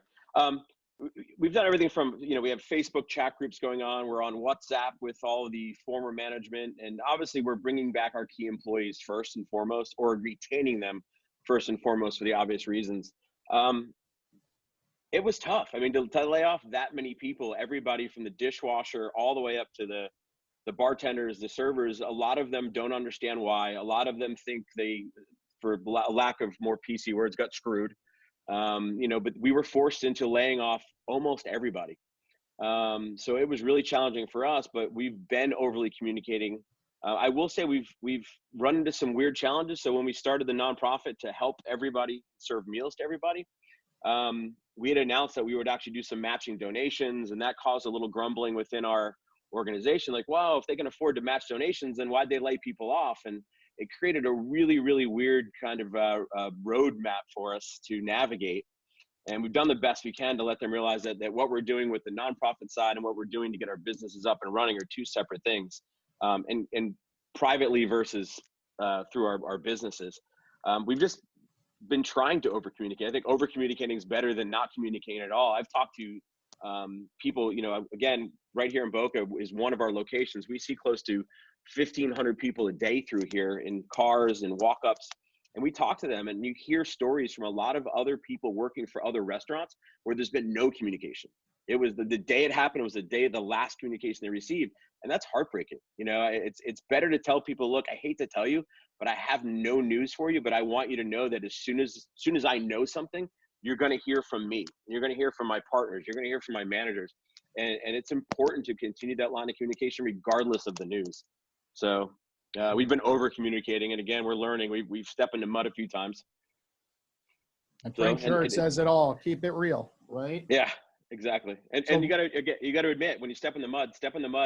We've done everything from, we have Facebook chat groups going on. We're on WhatsApp with all of the former management. And obviously we're bringing back our key employees first and foremost, or retaining them first and foremost for the obvious reasons. It was tough. I mean, to lay off that many people, everybody from the dishwasher all the way up to the bartenders, the servers, a lot of them don't understand why. A lot of them think they, for lack of more PC words, got screwed. But we were forced into laying off almost everybody. So it was really challenging for us, but we've been overly communicating. I will say we've run into some weird challenges. So when we started the nonprofit to help everybody serve meals to everybody, we had announced that we would actually do some matching donations, and that caused a little grumbling within our organization. Like, wow, if they can afford to match donations, then why'd they lay people off? And it created a really, really weird kind of roadmap for us to navigate. And we've done the best we can to let them realize that what we're doing with the nonprofit side and what we're doing to get our businesses up and running are two separate things, and privately versus through our businesses. We've just been trying to over communicate. I think over communicating is better than not communicating at all. I've talked to people, again, right here in Boca is one of our locations. We see close to 1,500 people a day through here in cars and walk-ups. And we talk to them, and you hear stories from a lot of other people working for other restaurants where there's been no communication. It was the day it happened, it was the day of the last communication they received. And that's heartbreaking. It's better to tell people, look, I hate to tell you, but I have no news for you, but I want you to know that as soon as I know something, you're going to hear from me. You're going to hear from my partners. You're going to hear from my managers. And it's important to continue that line of communication regardless of the news. So we've been over communicating. And again, we're learning. We've stepped into mud a few times. And Frank Shirt says it all. Keep it real, right? Yeah, exactly. And you got to admit, when you step in the mud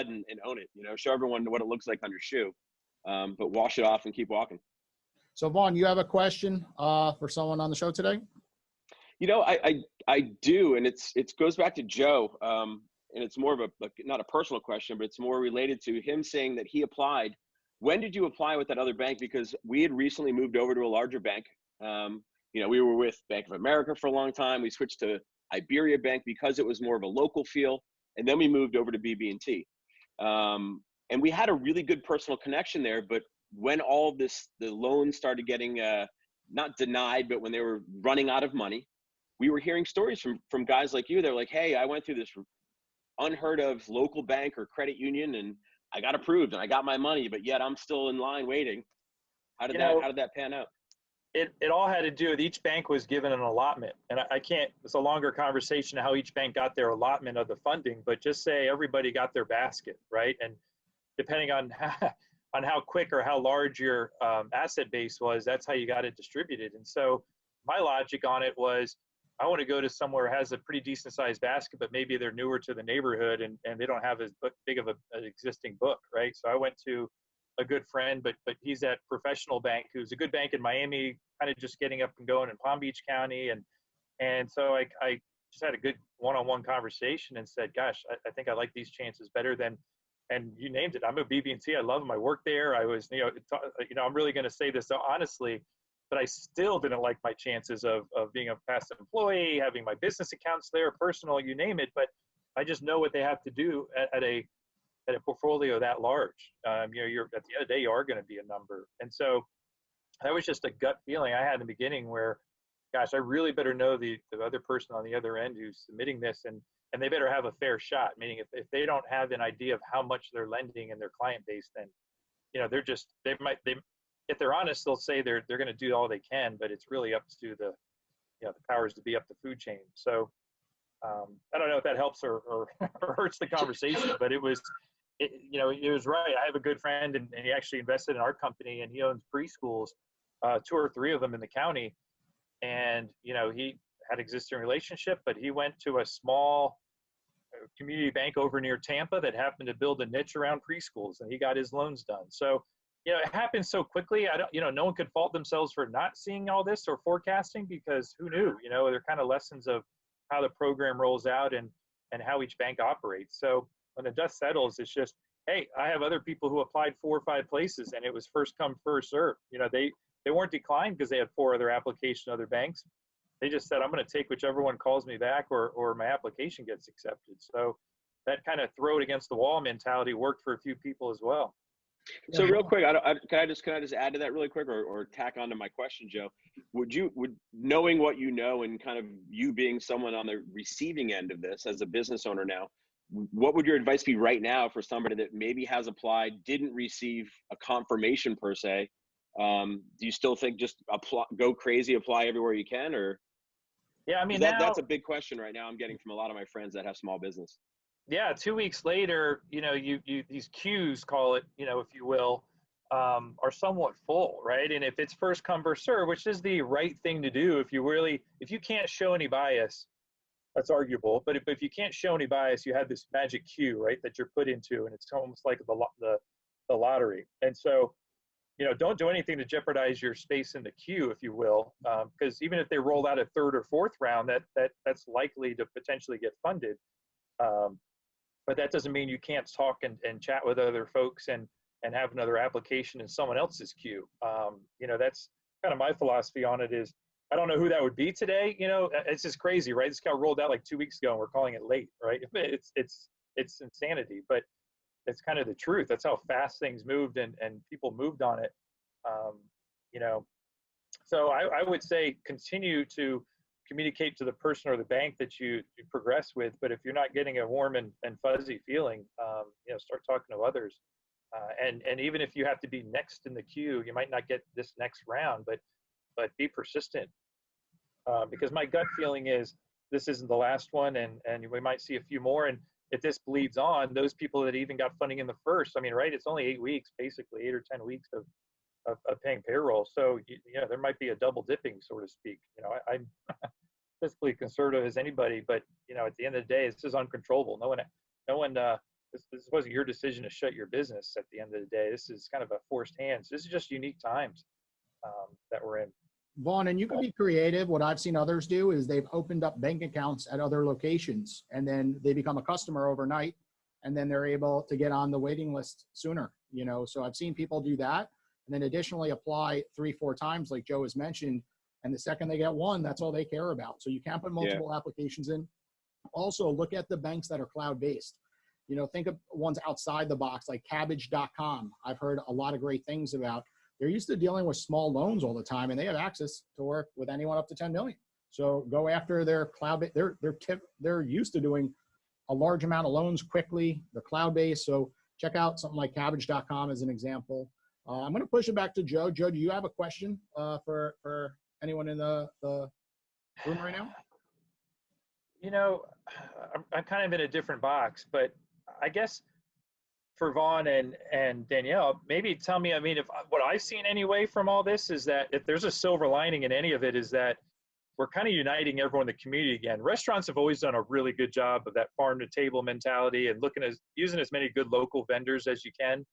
and own it. Show everyone what it looks like on your shoe, but wash it off and keep walking. So Vaughan, you have a question for someone on the show today? I do, and it goes back to Joe, and it's more of not a personal question, but it's more related to him saying that he applied. When did you apply with that other bank? Because we had recently moved over to a larger bank, We were with Bank of America for a long time. We switched to Iberia Bank because it was more of a local feel. And then we moved over to BB&T. And we had a really good personal connection there. But when all the loans started getting not denied, but when they were running out of money, we were hearing stories from guys like you. They're like, hey, I went through this unheard of local bank or credit union and I got approved and I got my money, but yet I'm still in line waiting. How did that pan out? It all had to do with each bank was given an allotment. And I can't, it's a longer conversation how each bank got their allotment of the funding, but just say everybody got their basket, right? And depending on how quick or how large your asset base was, that's how you got it distributed. And so my logic on it was, I want to go to somewhere that has a pretty decent sized basket, but maybe they're newer to the neighborhood and they don't have as big of an existing book, right? So I went to a good friend, but he's at Professional Bank, who's a good bank in Miami, kind of just getting up and going in Palm Beach County. And so I just had a good one-on-one conversation and said, gosh, I think I like these chances better than, and you named it. I'm a BB&T. I love them. I work there. I was, I'm really going to say this honestly, but I still didn't like my chances of being a past employee, having my business accounts there, personal, you name it. But I just know what they have to do at a portfolio that large. You're at the end of the day, you are going to be a number. And so that was just a gut feeling I had in the beginning where, gosh, I really better know the other person on the other end who's submitting this, and they better have a fair shot. Meaning if they don't have an idea of how much they're lending in their client base, then if they're honest, they'll say they're going to do all they can, but it's really up to the powers to be up the food chain. So I don't know if that helps or hurts the conversation, but it was right. I have a good friend and he actually invested in our company and he owns preschools, 2 or 3 of them in the county. And, he had existing relationship, but he went to a small community bank over near Tampa that happened to build a niche around preschools and he got his loans done. So, it happened so quickly. No one could fault themselves for not seeing all this or forecasting because who knew, they're kind of lessons of how the program rolls out and how each bank operates. So when the dust settles, it's just, hey, I have other people who applied 4 or 5 places and it was first come, first serve. They weren't declined because they had 4 other applications, other banks. They just said, I'm going to take whichever one calls me back or my application gets accepted. So that kind of throw it against the wall mentality worked for a few people as well. So real quick, can I just add to that really quick or tack on to my question, Joe? Would knowing what you know and kind of you being someone on the receiving end of this as a business owner now, what would your advice be right now for somebody that maybe has applied, didn't receive a confirmation per se? Do you still think just go crazy, apply everywhere you can, or? Yeah, I mean, that's a big question right now I'm getting from a lot of my friends that have small business. Yeah, 2 weeks later, these queues, call it, if you will, are somewhat full, right? And if it's first come, first serve, which is the right thing to do, if you can't show any bias, that's arguable. But if you can't show any bias, you have this magic queue, right, that you're put into, and it's almost like the lottery. And so, don't do anything to jeopardize your space in the queue, if you will, because even if they roll out a 3rd or 4th round, that's likely to potentially get funded. But that doesn't mean you can't talk and chat with other folks and have another application in someone else's queue. That's kind of my philosophy on it is, I don't know who that would be today. It's just crazy, right? This got rolled out like 2 weeks ago and we're calling it late, right? It's insanity, but it's kind of the truth. That's how fast things moved and people moved on it. So I would say continue to communicate to the person or the bank that you progress with. But if you're not getting a warm and fuzzy feeling, start talking to others. And even if you have to be next in the queue, you might not get this next round, but be persistent. Because my gut feeling is this isn't the last one and we might see a few more. And if this bleeds on, those people that even got funding in the first, right, it's only 8 weeks, basically 8 or 10 weeks of paying payroll. So, there might be a double dipping, so to speak. I'm fiscally conservative as anybody, but, at the end of the day, this is uncontrollable. No one, this wasn't your decision to shut your business at the end of the day. This is kind of a forced hand. So this is just unique times that we're in. Vaughan, and you can be creative. What I've seen others do is they've opened up bank accounts at other locations and then they become a customer overnight and then they're able to get on the waiting list sooner, So I've seen people do that and then additionally apply 3-4 times like Joe has mentioned And the second they get one, that's all they care about. So you can put multiple applications in. Also, look at the banks that are cloud-based. You know, think of ones outside the box, like cabbage.com. I've heard a lot of great things about. They're used to dealing with small loans all the time, and they have access to work with anyone up to 10 million. So go after their cloud. They're used to doing a large amount of loans quickly. They're cloud-based. So check out something like cabbage.com as an example. I'm going to push it back to Joe. Joe, do you have a question for anyone in the room right now? You know, I'm kind of in a different box, but I guess for Vaughan and Danielle, maybe tell me, I mean, if what I've seen anyway from all this is that if there's a silver lining in any of it, is that we're kind of uniting everyone in the community again. Restaurants have always done a really good job of that farm to table mentality and using as many good local vendors as you can.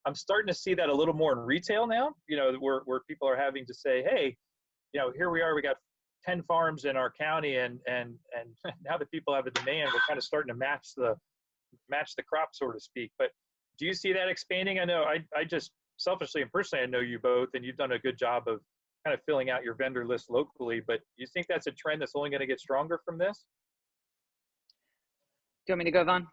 I'm starting to see that a little more in retail now, you know, where people are having to say, hey, you know, here we are, we got 10 farms in our county, and now that people have a demand, we're kind of starting to match the crop, so to speak. But do you see that expanding? I know I just selfishly and personally, I know you both, and you've done a good job of kind of filling out your vendor list locally, but do you think that's a trend that's only going to get stronger from this? Do you want me to go, Vaughan?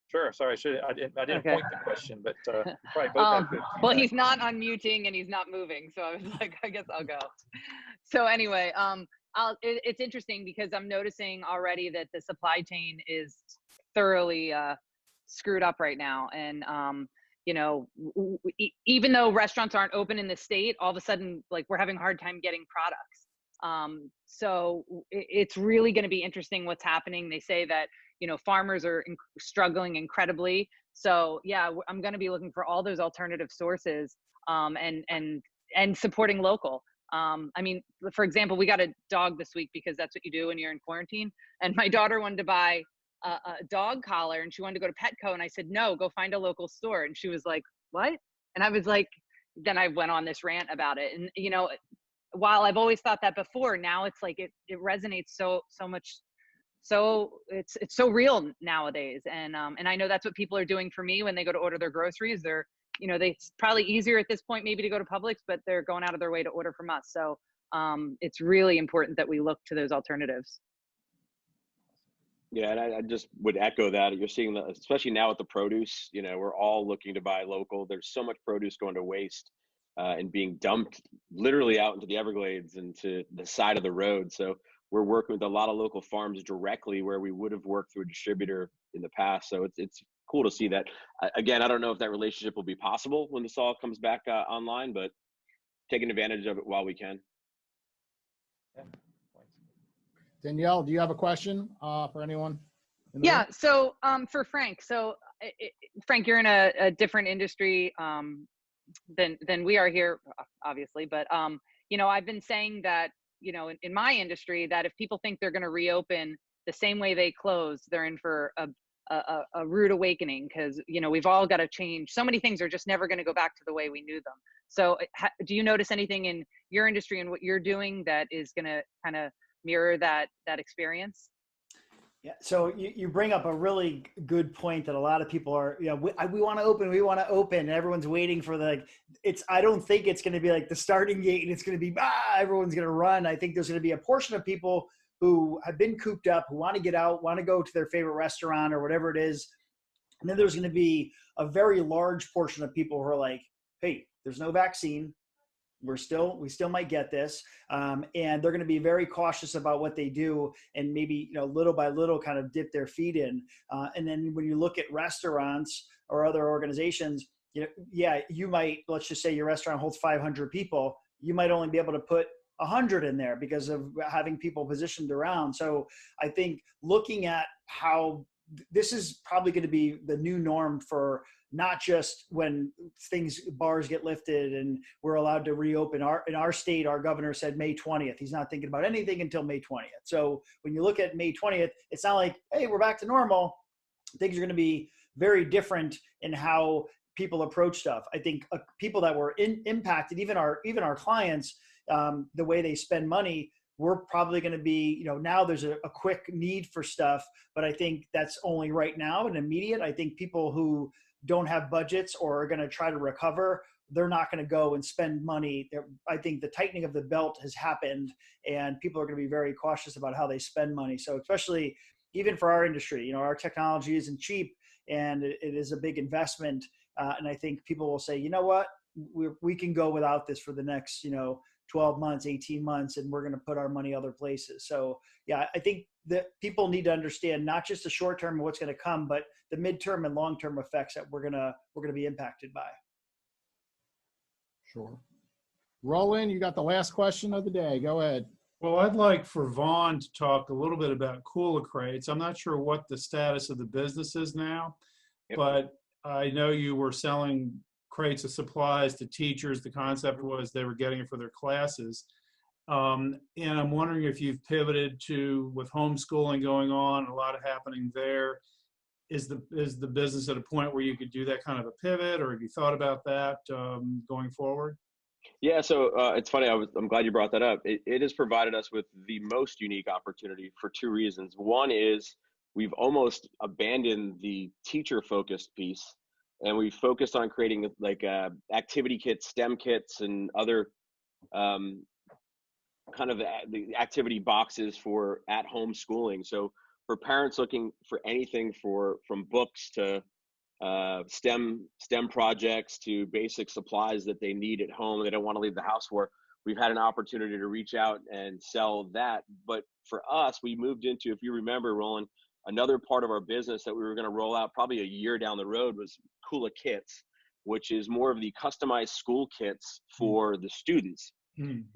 Sure. Sorry, I didn't Okay. point the question, but probably both have good well, feedback. he's not unmuting and he's not moving, so I was like, I guess I'll go. So anyway, it's interesting because I'm noticing already that the supply chain is thoroughly screwed up right now, and you know, even though restaurants aren't open in the state, all of a sudden, like, we're having a hard time getting products. So it's really going to be interesting what's happening. They say that, you know, farmers are struggling incredibly. So yeah, I'm going to be looking for all those alternative sources, and supporting local. I mean, for example, we got a dog this week because that's what you do when you're in quarantine. And my daughter wanted to buy a dog collar, and she wanted to go to Petco, and I said, no, go find a local store. And she was like, what? And I was like, then I went on this rant about it. And, you know, while I've always thought that before, now it's like it resonates so much. So it's so real nowadays. And I know that's what people are doing for me when they go to order their groceries. They're, you know, it's probably easier at this point maybe to go to Publix, but they're going out of their way to order from us. So it's really important that we look to those alternatives. Yeah, and I just would echo that. You're seeing that, especially now with the produce, you know, we're all looking to buy local. There's so much produce going to waste and being dumped literally out into the Everglades and to the side of the road. So we're working with a lot of local farms directly where we would have worked through a distributor in the past. So it's cool to see that. Again, I don't know if that relationship will be possible when this all comes back online, but taking advantage of it while we can. Yeah. Danielle, do you have a question for anyone? Yeah. So for Frank, Frank, you're in a different industry than we are here, obviously. But you know, I've been saying that, you know, in my industry, that if people think they're going to reopen the same way they closed, they're in for a rude awakening, because, you know, we've all got to change. So many things are just never going to go back to the way we knew them. So do you notice anything in your industry and what you're doing that is going to kind of mirror that experience? Yeah, so you bring up a really good point that a lot of people are, you know, we want to open, and everyone's waiting for I don't think it's going to be like the starting gate and it's going to be, everyone's going to run. I think there's going to be a portion of people who have been cooped up, who want to get out, want to go to their favorite restaurant or whatever it is. And then there's going to be a very large portion of people who are like, hey, there's no vaccine. We still might get this. And they're going to be very cautious about what they do, and maybe, you know, little by little kind of dip their feet in. And then when you look at restaurants or other organizations, you know, yeah, you might, let's just say your restaurant holds 500 people. You might only be able to put 100 in there because of having people positioned around. So I think looking at how this is probably going to be the new norm for not just when bars get lifted and we're allowed to reopen. In our state, our governor said May 20th. He's not thinking about anything until May 20th. So when you look at May 20th, it's not like, hey, we're back to normal. Things are going to be very different in how people approach stuff. I think people that were impacted, even our clients, the way they spend money, we're probably going to be, you know, now there's a quick need for stuff, but I think that's only right now and immediate. I think people who don't have budgets or are going to try to recover they're not going to go and spend money. I think the tightening of the belt has happened, and people are going to be very cautious about how they spend money. So especially even for our industry, our technology isn't cheap, and it is a big investment. And I think people will say, you know what, we can go without this for the next, 12 months, 18 months, and we're going to put our money other places. So yeah, I think that people need to understand not just the short term of what's going to come, but the midterm and long-term effects that we're going to be impacted by. Sure. Roland, you got the last question of the day. Go ahead. Well, I'd like for Vaughan to talk a little bit about cooler crates. I'm not sure what the status of the business is now, but I know you were selling crates of supplies to teachers. The concept was they were getting it for their classes. And I'm wondering if you've pivoted to, with homeschooling going on, a lot of happening there, is the business at a point where you could do that kind of a pivot, or have you thought about that going forward? Yeah, so it's funny. I'm glad you brought that up. It has provided us with the most unique opportunity for two reasons. One is we've almost abandoned the teacher-focused piece, and we've focused on creating like activity kits, STEM kits, and other kind of the activity boxes for at-home schooling. So for parents looking for anything from books to STEM projects to basic supplies that they need at home, they don't want to leave the house for, we've had an opportunity to reach out and sell that. But for us, we moved into, if you remember, Roland, another part of our business that we were going to roll out probably a year down the road was Kula Kits, which is more of the customized school kits for the students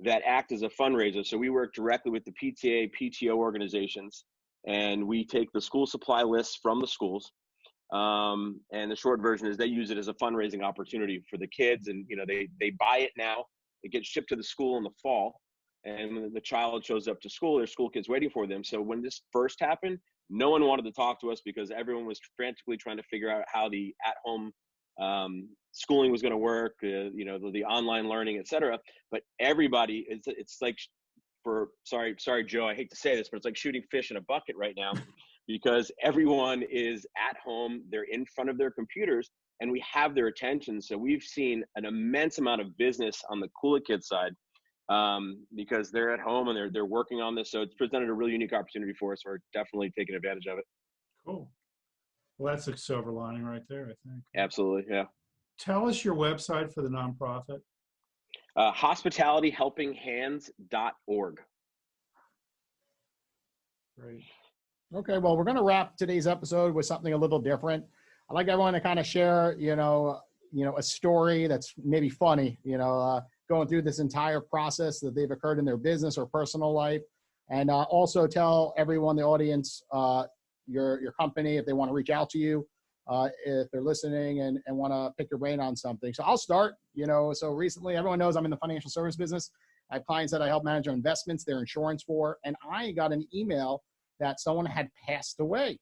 that act as a fundraiser. So we work directly with the PTA, PTO organizations, and we take the school supply lists from the schools. And the short version is they use it as a fundraising opportunity for the kids. And, they buy it now. It gets shipped to the school in the fall. And when the child shows up to school, there's school kids waiting for them. So when this first happened, no one wanted to talk to us because everyone was frantically trying to figure out how the at-home schooling was going to work, the online learning, et cetera. But everybody, it's like, sorry, Joe, I hate to say this, but it's like shooting fish in a bucket right now because everyone is at home, they're in front of their computers, and we have their attention. So we've seen an immense amount of business on the Kula Kids side because they're at home and they're working on this. So it's presented a really unique opportunity for us. We're definitely taking advantage of it. Cool. Well, that's a silver lining right there, I think. Absolutely, yeah. Tell us your website for the nonprofit. hospitalityhelpinghands.org. Great. Okay, well, we're going to wrap today's episode with something a little different. I'd like everyone to kind of share, a story that's maybe funny, going through this entire process that they've occurred in their business or personal life. And also tell everyone, the audience, your company, if they want to reach out to you, if they're listening and want to pick your brain on something. So I'll start, so recently everyone knows I'm in the financial service business. I have clients that I help manage their investments, their insurance for, and I got an email that someone had passed away.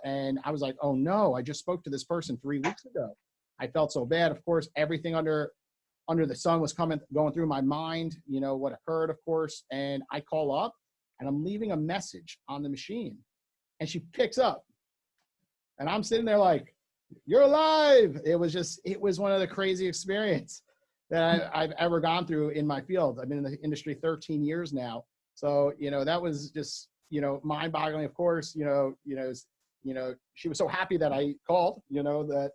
And I was like, oh no, I just spoke to this person 3 weeks ago. I felt so bad. Of course, everything under the sun was going through my mind, what occurred, of course. And I call up and I'm leaving a message on the machine and she picks up and I'm sitting there like, you're alive. It was one of the crazy experiences that I've ever gone through in my field. I've been in the industry 13 years now. So, that was just, mind boggling, of course, she was so happy that I called, that,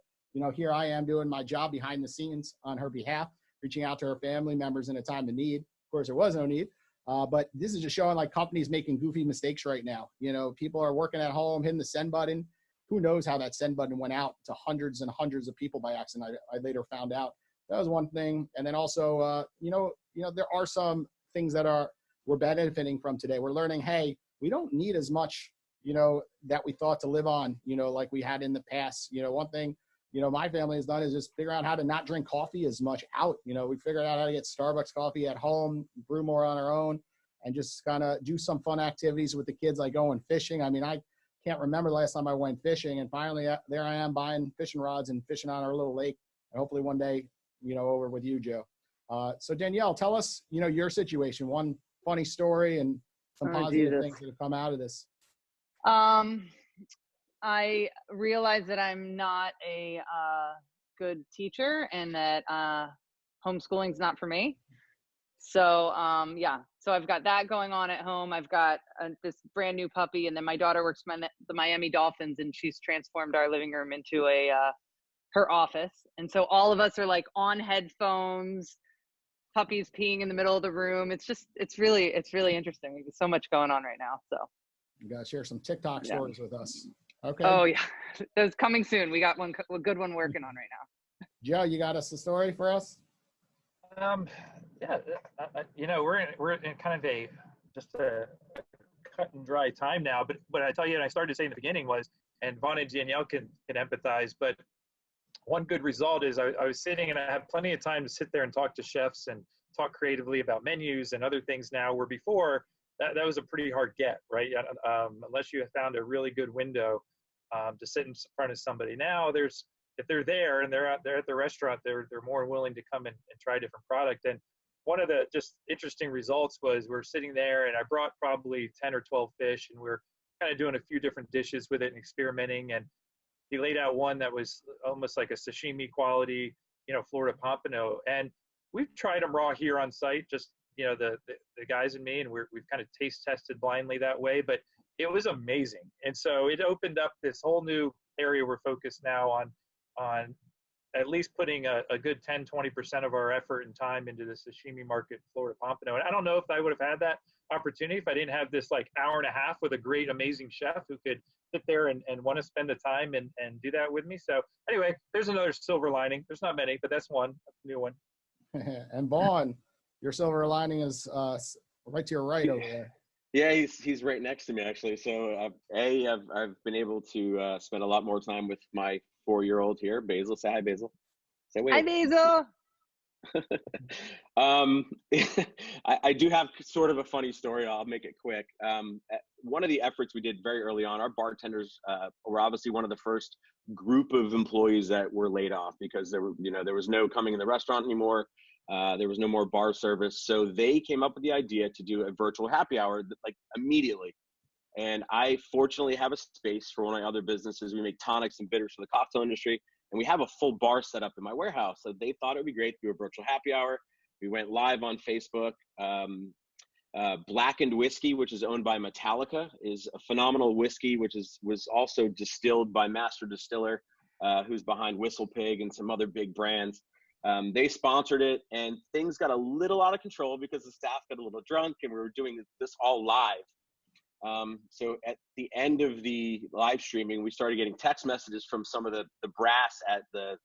here I am doing my job behind the scenes on her behalf, reaching out to her family members in a time of need. Of course, there was no need, but this is just showing like companies making goofy mistakes right now. People are working at home, hitting the send button. Who knows how that send button went out to hundreds and hundreds of people by accident. I later found out. That was one thing. And then also, there are some things that we're benefiting from today. We're learning, hey, we don't need as much, that we thought to live on, like we had in the past. One thing, my family has done is just figure out how to not drink coffee as much out. We figured out how to get Starbucks coffee at home, brew more on our own, and just kind of do some fun activities with the kids, like going fishing. I mean, I can't remember the last time I went fishing, and finally there I am buying fishing rods and fishing on our little lake, and hopefully one day, over with you, Joe. So Danielle, tell us, your situation, one funny story and some positive things that have come out of this. I realize that I'm not a good teacher and that homeschooling's not for me. So yeah, so I've got that going on at home. I've got this brand new puppy, and then my daughter works for the Miami Dolphins, and she's transformed our living room into her office. And so all of us are like on headphones, puppies peeing in the middle of the room. It's really interesting. There's so much going on right now. So You got to share some TikTok stories with us. Okay. oh yeah, those coming soon. We got a good one working on right now. Joe, you got us a story for us? Yeah, we're in kind of a cut and dry time now. But I tell you, and I started to say in the beginning was, and Vaughan and Danielle can empathize. But one good result is I was sitting and I have plenty of time to sit there and talk to chefs and talk creatively about menus and other things now, where before that was a pretty hard get, right? Unless you have found a really good window to sit in front of somebody. Now if they're there and they're out there at the restaurant, they're more willing to come and try different product. And one of the just interesting results was we're sitting there and I brought probably 10 or 12 fish, and we're kind of doing a few different dishes with it and experimenting. And he laid out one that was almost like a sashimi quality, Florida pompano. And we've tried them raw here on site, just, the guys and me, and we've kind of taste tested blindly that way, but it was amazing. And so it opened up this whole new area we're focused now on at least putting a good 10-20% of our effort and time into the sashimi market in Florida pompano. And I don't know if I would have had that opportunity if I didn't have this like hour and a half with a great, amazing chef who could sit there and want to spend the time and do that with me. So anyway, there's another silver lining. There's not many, but that's one, that's a new one. And Vaughan, your silver lining is right to your right over there. Yeah, he's right next to me actually. So I've been able to spend a lot more time with my 4-year-old here, Basil. Say hi, Basil. Say wait. Hi, Basil. I do have sort of a funny story. I'll make it quick. One of the efforts we did very early on, our bartenders were obviously one of the first group of employees that were laid off because there was no coming in the restaurant anymore. There was no more bar service. So they came up with the idea to do a virtual happy hour like immediately. And I fortunately have a space for one of my other businesses. We make tonics and bitters for the cocktail industry, and we have a full bar set up in my warehouse. So they thought it would be great to do a virtual happy hour. We went live on Facebook. Blackened Whiskey, which is owned by Metallica, is a phenomenal whiskey, which was also distilled by master distiller, who's behind Whistle Pig and some other big brands. They sponsored it, and things got a little out of control because the staff got a little drunk, and we were doing this all live. So at the end of the live streaming, we started getting text messages from some of the brass at the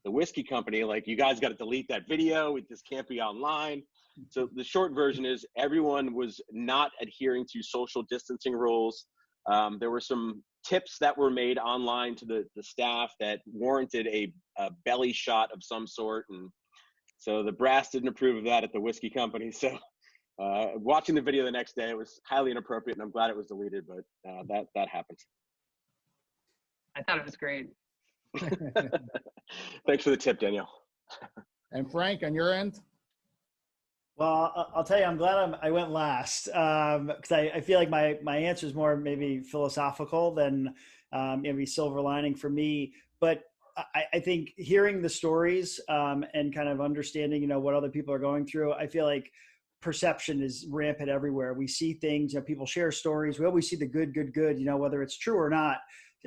whiskey company, like, you guys got to delete that video. It just can't be online. So the short version is everyone was not adhering to social distancing rules. There were some tips that were made online to the staff that warranted a belly shot of some sort. And so the brass didn't approve of that at the whiskey company. So watching the video the next day, it was highly inappropriate, and I'm glad it was deleted, but that happened. I thought it was great. Thanks for the tip, Danielle. And Frank, on your end? Well, I'll tell you, I'm glad I went last because I feel like my answer is more maybe philosophical than maybe silver lining for me. But I think hearing the stories and kind of understanding, what other people are going through, I feel like perception is rampant everywhere. We see things, people share stories. We always see the good, whether it's true or not.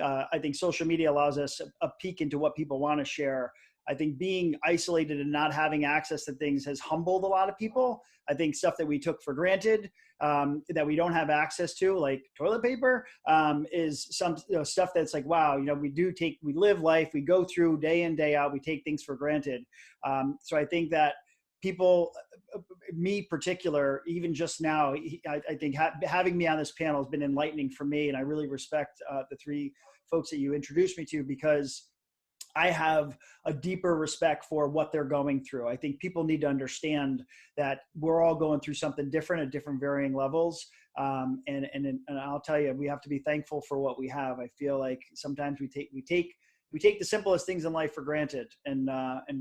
I think social media allows us a peek into what people want to share. I think being isolated and not having access to things has humbled a lot of people. I think stuff that we took for granted that we don't have access to, like toilet paper, is some stuff that's like, wow, we live life, we go through day in, day out, we take things for granted. So I think that people, me particular, even just now, I think having me on this panel has been enlightening for me. And I really respect the three folks that you introduced me to, because I have a deeper respect for what they're going through. I think people need to understand that we're all going through something different at different varying levels. And I'll tell you, we have to be thankful for what we have. I feel like sometimes we take the simplest things in life for granted, and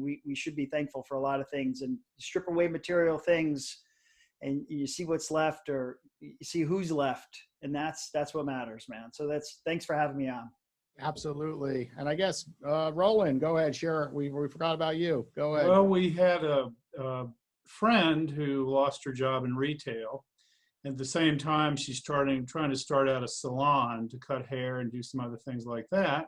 we should be thankful for a lot of things, and strip away material things and you see what's left, or you see who's left. And that's what matters, man. So thanks for having me on. Absolutely. And I guess, Roland, go ahead, share. We forgot about you. Go ahead. Well, we had a friend who lost her job in retail. At the same time, she's trying to start out a salon to cut hair and do some other things like that.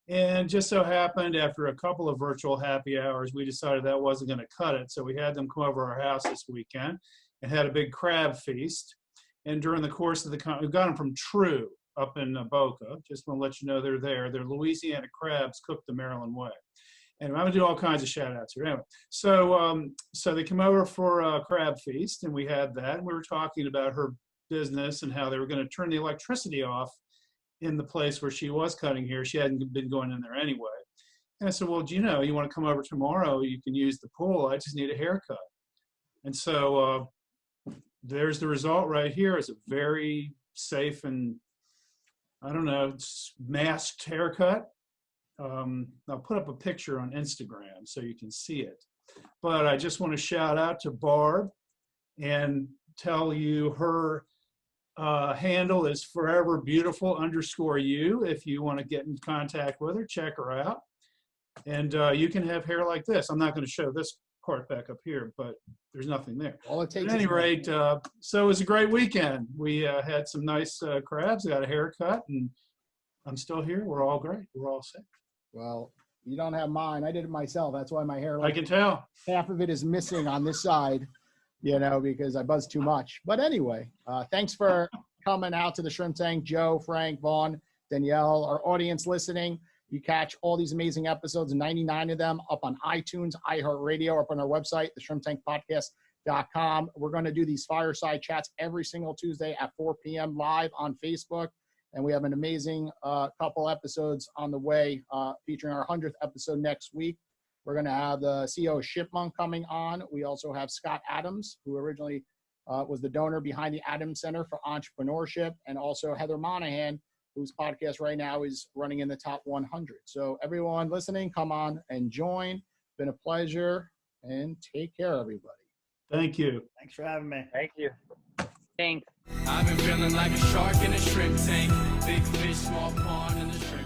And just so happened, after a couple of virtual happy hours, we decided that wasn't going to cut it. So we had them come over our house this weekend and had a big crab feast. And during the course of we got them from True up in Boca. Just want to let you know they're there. They're Louisiana crabs cooked the Maryland way. And I'm gonna do all kinds of shout outs here. Anyway, so they came over for a crab feast and we had that. And we were talking about her business and how they were going to turn the electricity off in the place where she was cutting hair. She hadn't been going in there anyway. And I said, well, do you know, you want to come over tomorrow? You can use the pool. I just need a haircut. And so there's the result right here. It's a very safe and, I don't know, masked haircut. I'll put up a picture on Instagram so you can see it. But I just want to shout out to Barb and tell you her handle is foreverbeautiful_you. If you want to get in contact with her, check her out. And you can have hair like this. I'm not going to show this part back up here, but there's nothing there. All it takes At any rate, so it was a great weekend. We had some nice crabs, got a haircut, and I'm still here. We're all great. We're all safe. Well, you don't have mine. I did it myself. That's why my hair, I can tell. half of it is missing on this side, because I buzz too much. But anyway, thanks for coming out to the Shrimp Tank. Joe, Frank, Vaughan, Danielle, our audience listening. You catch all these amazing episodes, 99 of them, up on iTunes, iHeartRadio, up on our website, theshrimptankpodcast.com. We're going to do these fireside chats every single Tuesday at 4 p.m. live on Facebook. And we have an amazing couple episodes on the way, featuring our 100th episode next week. We're going to have the CEO of Shipmunk coming on. We also have Scott Adams, who originally was the donor behind the Adams Center for Entrepreneurship, and also Heather Monahan, whose podcast right now is running in the top 100. So everyone listening, come on and join. Been a pleasure, and take care, everybody. Thank you. Thanks for having me. Thank you. Thanks. I've been feeling like a shark in a shrimp tank. Big fish, small pond in the shrimp